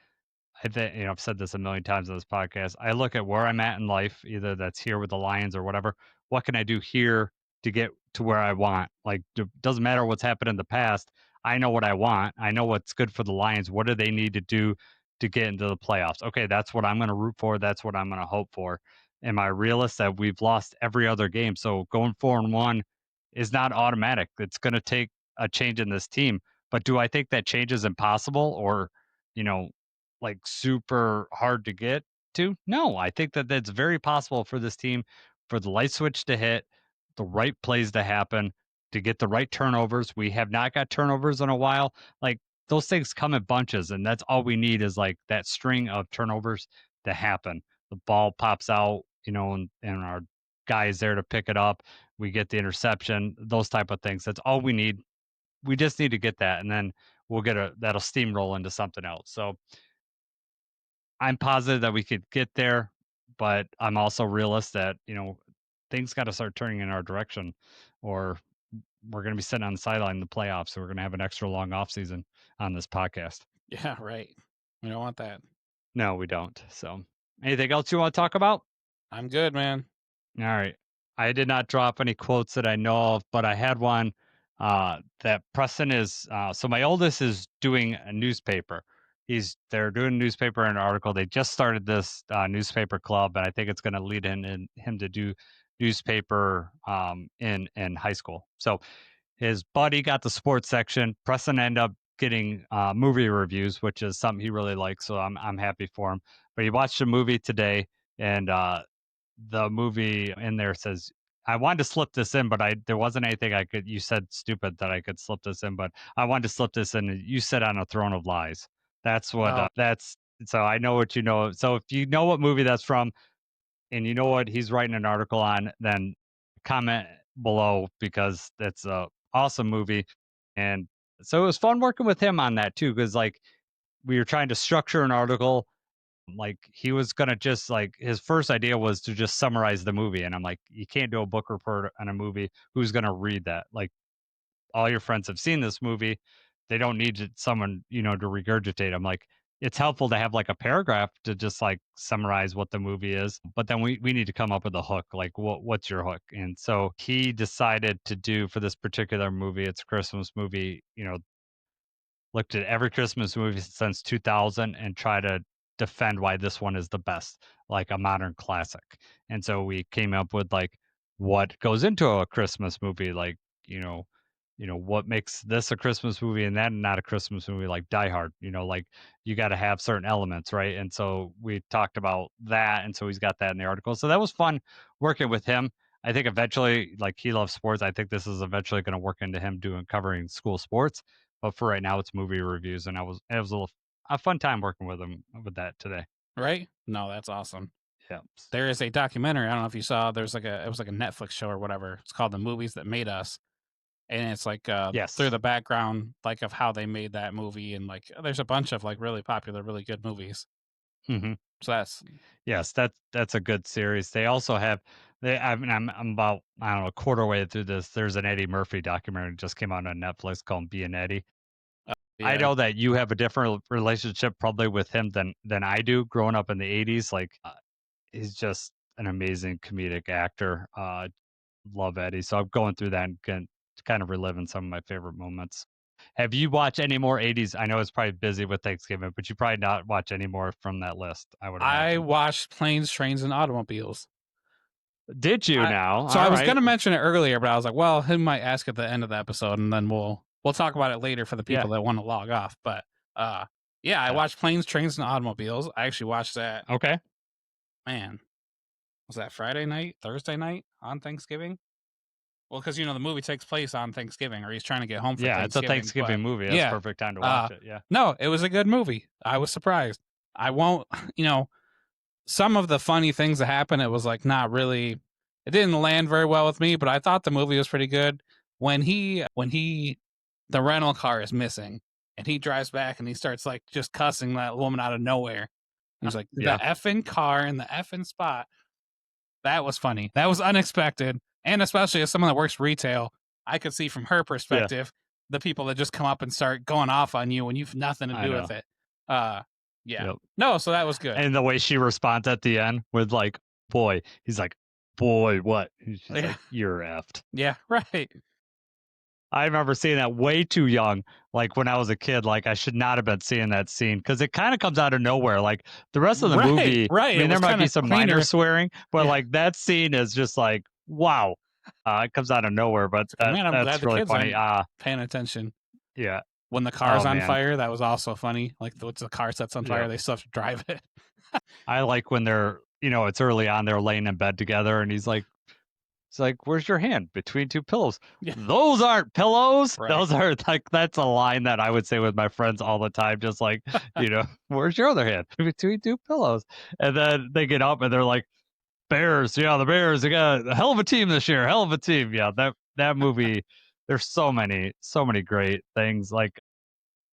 I think I've said this a million times on this podcast. I look at where I'm at in life, either that's here with the Lions or whatever. What can I do here to get to where I want? Like, it doesn't matter what's happened in the past. I know what I want. I know what's good for the Lions. What do they need to do to get into the playoffs? Okay, that's what I'm going to root for. That's what I'm going to hope for. Am I realist that we've lost every other game? So going 4-1 is not automatic. It's going to take a change in this team. But do I think that change is impossible or, you know, like super hard to get to? No, I think that that's very possible for this team for the light switch to hit, the right plays to happen, to get the right turnovers. We have not got turnovers in a while. Like those things come in bunches, and that's all we need is like that string of turnovers to happen. The ball pops out, and our guy is there to pick it up. We get the interception, those type of things. That's all we need. We just need to get that, and then we'll get that'll steamroll into something else. So I'm positive that we could get there, but I'm also realist that, things got to start turning in our direction or we're going to be sitting on the sideline in the playoffs. So we're going to have an extra long off season on this podcast. Yeah, right. We don't want that. No, we don't. So anything else you want to talk about? I'm good, man. All right. I did not drop any quotes that I know of, but I had one that Preston is. So my oldest is doing a newspaper. They're doing a newspaper and an article. They just started this newspaper club, and I think it's going to lead in him to do newspaper in high school. So his buddy got the sports section. Preston ended up getting movie reviews, which is something he really likes. So I'm happy for him. But he watched a movie today, and the movie in there says, I wanted to slip this in, but there wasn't anything I could. You said stupid that I could slip this in, but I wanted to slip this in. You said on a throne of lies. That's what. Oh. That's so I know what you know. So if you know what movie that's from, and you know what he's writing an article on, then comment below because that's a awesome movie. And so it was fun working with him on that too, because like we were trying to structure an article. Like he was gonna just like his first idea was to just summarize the movie, and I'm like, you can't do a book report on a movie. Who's gonna read that? Like all your friends have seen this movie. They don't need someone, to regurgitate. I'm like, it's helpful to have like a paragraph to just like summarize what the movie is. But then we need to come up with a hook. Like what's your hook? And so he decided to do for this particular movie, it's a Christmas movie, looked at every Christmas movie since 2000 and try to defend why this one is the best, like a modern classic. And so we came up with like what goes into a Christmas movie, like, what makes this a Christmas movie and that not a Christmas movie, like Die Hard, like you got to have certain elements, right? And so we talked about that. And so he's got that in the article. So that was fun working with him. I think eventually, like he loves sports. I think this is eventually going to work into him covering school sports. But for right now, it's movie reviews, and it was a fun time working with him with that today. Right? No, that's awesome. Yeah. There is a documentary. I don't know if you saw. It was like a Netflix show or whatever. It's called The Movies That Made Us, and it's like Yes. through the background like of how they made that movie, and like there's a bunch of like really popular, really good movies. Mm-hmm. So that's a good series. They also have I'm about I don't know a quarter way through this. There's an Eddie Murphy documentary that just came out on Netflix called Being Eddie. yeah. I know that you have a different relationship probably with him than I do. Growing up in the '80s, like he's just an amazing comedic actor. Love Eddie, so I'm going through that and kind of reliving some of my favorite moments. Have you watched any more '80s? I know it's probably busy with Thanksgiving, but you probably not watch any more from that list. I would imagine. I watched Planes, Trains, and Automobiles. Did you now? So I was going to mention it earlier, but I was like, well, he might ask at the end of the episode, and then we'll talk about it later for the people that want to log off. But I watched Planes, Trains, and Automobiles. I actually watched that. Okay. Man, was that Friday night, Thursday night on Thanksgiving? Well, because the movie takes place on Thanksgiving, or he's trying to get home for Yeah, it's a Thanksgiving. Thanksgiving movie. That's perfect time to watch it. Yeah. No, it was a good movie. I was surprised. I won't, some of the funny things that happened, it was like not really, it didn't land very well with me, but I thought the movie was pretty good. When the rental car is missing and he drives back and he starts like just cussing that woman out of nowhere. He's like, the effing car in the effing spot. That was funny. That was unexpected. And especially as someone that works retail, I could see from her perspective, the people that just come up and start going off on you when you've nothing to do with it. Yeah. No, so that was good. And the way she responds at the end with like, boy, he's like, boy, what? She's like, you're effed. Yeah, right. I remember seeing that way too young. Like when I was a kid, like I should not have been seeing that scene because it kind of comes out of nowhere. Like the rest of the movie, right. I mean, there might be some minor swearing, but Yeah. like that scene is just like, wow. It comes out of nowhere, but man, I'm glad that's the really kids funny. paying attention. Yeah. When the car's on fire, that was also funny. Like the car sets on fire, they still have to drive it. I like when they're, it's early on, they're laying in bed together and he's like, it's like, where's your hand? Between two pillows. Yeah. Those aren't pillows. Right. Those are like, that's a line that I would say with my friends all the time. Just like, where's your other hand? Between two pillows. And then they get up and they're like, Bears. Yeah, the Bears. They got a hell of a team this year. Hell of a team. Yeah, that movie, there's so many great things. Like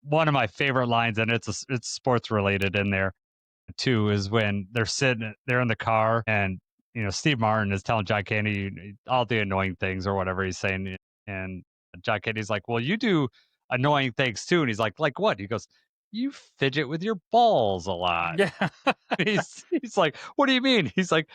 one of my favorite lines, and it's sports related in there too, is when they're in the car and Steve Martin is telling John Candy all the annoying things or whatever he's saying, and John Candy's like, well, you do annoying things too, and he's like what? He goes, you fidget with your balls a lot. Yeah. he's like, what do you mean? He's like,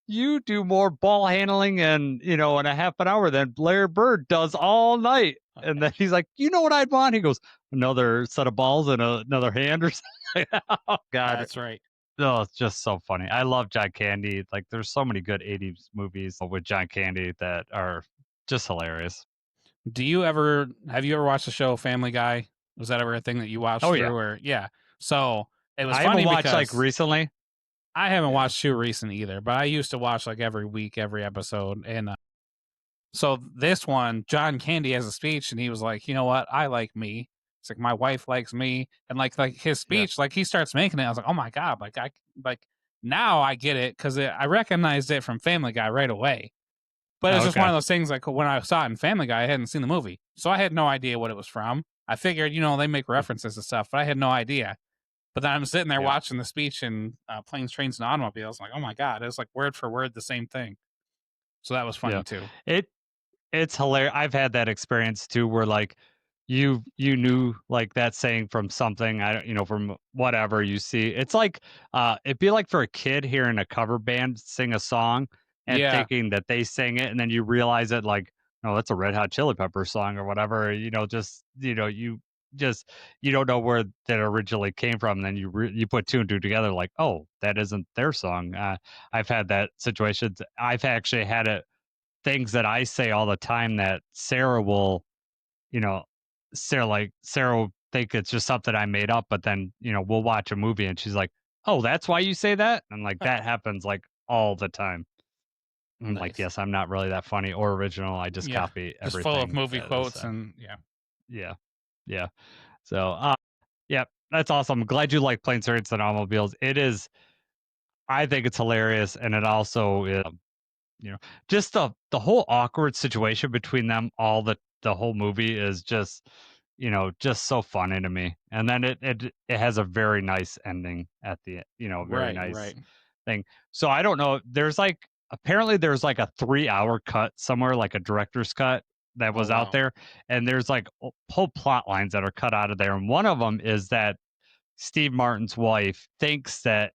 you do more ball handling in in a half an hour than Blair Bird does all night. And then he's like, you know what I'd want? He goes, another set of balls and another hand or something. Oh God, that's right. No, it's just so funny. I love John Candy. Like, there's so many good '80s movies with John Candy that are just hilarious. Have you ever watched the show Family Guy? Was that ever a thing that you watched through? Or so it was. I funny haven't watched like recently. I haven't watched too recent either, but I used to watch like every week, every episode. And so this one, John Candy has a speech, and he was like, you know what? I like me. It's like my wife likes me, and like his speech, like he starts making it. I was like, oh my God, now I get it because I recognized it from Family Guy right away. But it's just one of those things. Like when I saw it in Family Guy, I hadn't seen the movie, so I had no idea what it was from. I figured, they make references and stuff, but I had no idea. But then I'm sitting there watching the speech in Planes, Trains, and Automobiles. I'm like, oh my God, it's like word for word the same thing. So that was funny too. It's hilarious. I've had that experience too, where like you knew like that saying from something, I don't, from whatever you see. It's like it'd be like for a kid hearing a cover band sing a song and thinking that they sing it, and then you realize it like, no, that's a Red Hot Chili Pepper song or whatever. You don't know where that originally came from. And then you put two and two together, like, oh, that isn't their song. I've had that situation. I've actually had it. Things that I say all the time that Sarah will, Sarah will think it's just something I made up, but then, we'll watch a movie and she's like, oh, that's why you say that? And like, that happens like all the time. I'm like, yes, I'm not really that funny or original. I just copy everything. Just full of movie quotes and Yeah. So, that's awesome. I'm glad you like Planes, Trains, and Automobiles. I think it's hilarious. And it also is, just the whole awkward situation between them, the whole movie is just, just so funny to me. And then it has a very nice ending at the, very nice thing. So I don't know. Apparently there's like a 3-hour cut somewhere, like a director's cut that was out there. And there's like whole plot lines that are cut out of there. And one of them is that Steve Martin's wife thinks that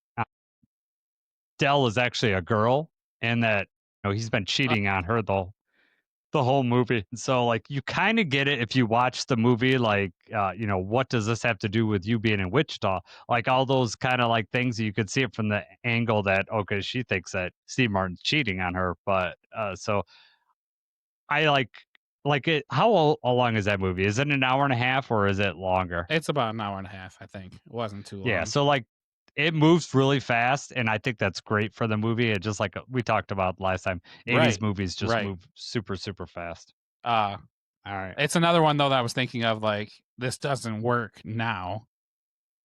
Dell is actually a girl and that he's been cheating on her the whole movie. So like you kind of get it if you watch the movie, like what does this have to do with you being in Wichita? Like all those kind of like things, you could see it from the angle that she thinks that Steve Martin's cheating on her. But so I like it. How long is that movie? Is it an hour and a half or is it longer? It's about an hour and a half, I think. It wasn't too long. Yeah, so like it moves really fast, and I think that's great for the movie. It just like we talked about last time, 80s movies just move super, super fast. All right. It's another one though that I was thinking of, like, this doesn't work now.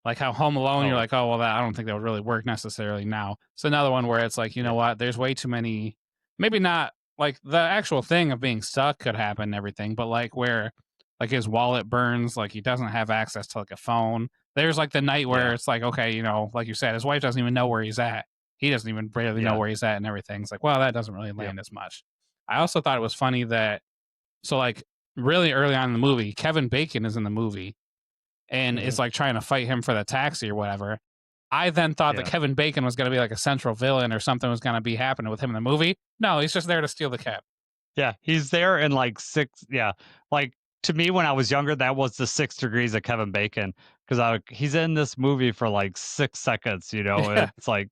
Like how Home Alone, you're like, oh well, I don't think that would really work necessarily now. It's another one where it's like, you know what? There's way too many. Maybe not like the actual thing of being stuck could happen and everything, but like where like his wallet burns, like he doesn't have access to like a phone. There's like the night where it's like, okay, you know, like you said, his wife doesn't even know where he's at. He doesn't even barely know where he's at and everything. It's like, well, that doesn't really land as much. I also thought it was funny that so like really early on in the movie, Kevin Bacon is in the movie and is like trying to fight him for the taxi or whatever. I then thought that Kevin Bacon was going to be like a central villain or something was going to be happening with him in the movie. No, he's just there to steal the cab. Yeah, he's there in like like to me when I was younger, that was the 6 degrees of Kevin Bacon because he's in this movie for like 6 seconds. You know, it's like,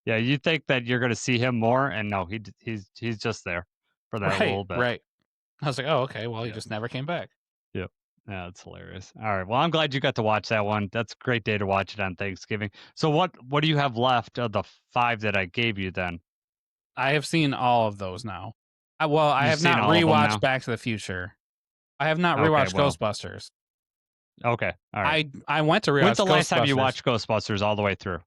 yeah, you think that you're going to see him more, and no, he's just there for that little bit. Right. I was like, oh, okay, well, he just never came back. Yep. Yeah, it's hilarious. All right. Well, I'm glad you got to watch that one. That's a great day to watch it on Thanksgiving. So what do you have left of the 5 that I gave you then? I have seen all of those now. I have not rewatched Back to the Future. I have not rewatched Ghostbusters. Okay. All right. I went to rewatch Ghostbusters. When's the last time you watched Ghostbusters all the way through?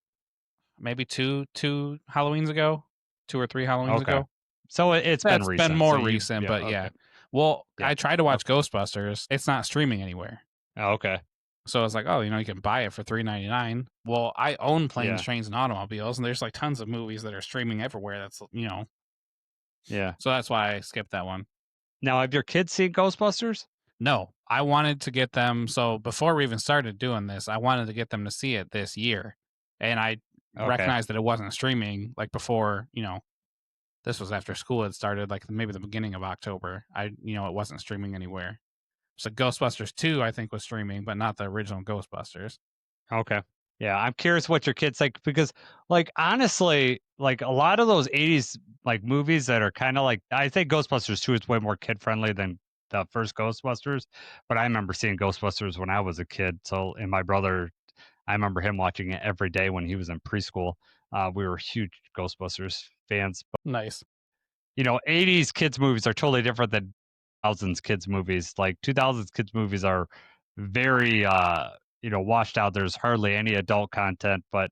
Maybe two Halloweens ago, 2 or 3 Halloweens ago. So it's been recent. It's been more recent, but yeah. Well, I tried to watch Ghostbusters. It's not streaming anywhere. Oh, okay. So I was like, oh, you know, you can buy it for $3.99. Well, I own Planes, Trains, and Automobiles, and there's like tons of movies that are streaming everywhere. That's, you know. Yeah. So that's why I skipped that one. Now, have your kids seen Ghostbusters? No. I wanted to get them. So before we even started doing this, I wanted to get them to see it this year. And I recognized that it wasn't streaming like before, you know. This was after school had started, like maybe the beginning of October. It wasn't streaming anywhere. So Ghostbusters 2, I think, was streaming, but not the original Ghostbusters. Okay. Yeah, I'm curious what your kids like because, like, honestly, like a lot of those '80s like movies that are kind of like, I think Ghostbusters 2 is way more kid friendly than the first Ghostbusters. But I remember seeing Ghostbusters when I was a kid. So, and my brother, I remember him watching it every day when he was in preschool. We were huge Ghostbusters fans. But, nice. You know, '80s kids movies are totally different than 2000s kids movies. Like 2000s kids movies are very washed out. There's hardly any adult content, but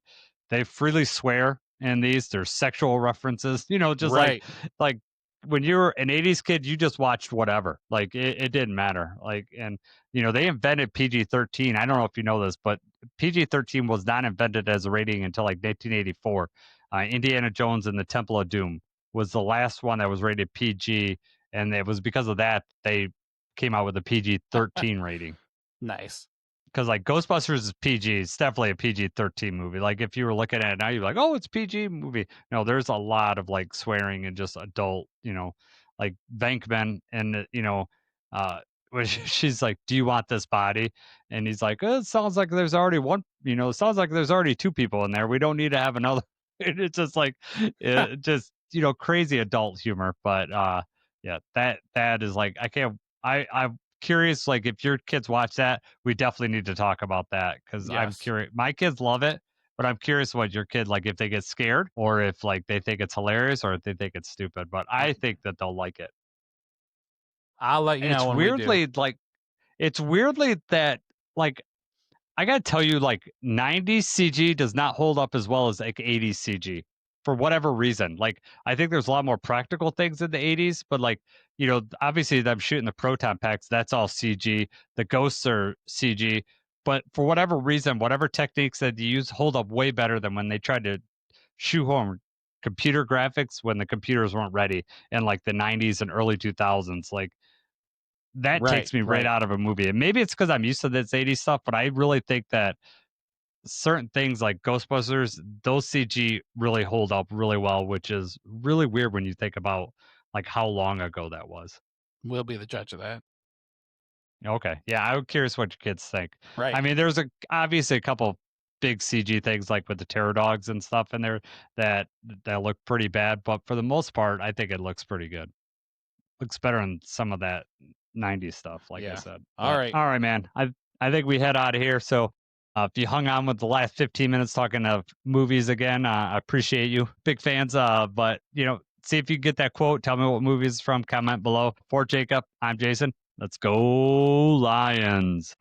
they freely swear in these. There's sexual references, just like when you're an '80s kid, you just watched whatever. Like it didn't matter. Like, and they invented PG-13. I don't know if you know this, but PG-13 was not invented as a rating until like 1984. Indiana Jones and the Temple of Doom was the last one that was rated PG, and it was because of that they came out with a PG-13 rating. Nice. Because like Ghostbusters is PG, it's definitely a PG-13 movie. Like if you were looking at it now, you're like, oh, it's PG movie. No, there's a lot of like swearing and just adult, like Venkman and she's like, do you want this body? And he's like, it sounds like there's already one. It sounds like there's already 2 people in there. We don't need to have another. It's just like, just crazy adult humor. But yeah, that is like, I'm curious, like if your kids watch that, we definitely need to talk about that because I'm curious. My kids love it, but I'm curious what your kid, like if they get scared or if like they think it's hilarious or if they think it's stupid. But I think that they'll like it. I'll let you know when weirdly, we do. like it's weirdly that like I gotta tell you, like 90s CG does not hold up as well as like 80s CG for whatever reason. Like I think there's a lot more practical things in the 80s, but like obviously them shooting the proton packs, that's all CG. The ghosts are CG, but for whatever reason, whatever techniques that you use hold up way better than when they tried to shoehorn computer graphics when the computers weren't ready in like the 90s and early 2000s. Like that takes me right out of a movie. And maybe it's because I'm used to this 80s stuff, but I really think that certain things like Ghostbusters, those CG really hold up really well, which is really weird when you think about like how long ago that was. We'll be the judge of that. Okay. Yeah, I'm curious what your kids think. Right. I mean, there's obviously a couple big CG things like with the terror dogs and stuff in there that look pretty bad, but for the most part, I think it looks pretty good. Looks better than some of that 90s stuff, like I said. All right, man. I think we head out of here. So If you hung on with the last 15 minutes talking of movies again, I appreciate you. Big fans. But, see if you get that quote. Tell me what movie it's from. Comment below. For Jacob, I'm Jason. Let's go Lions.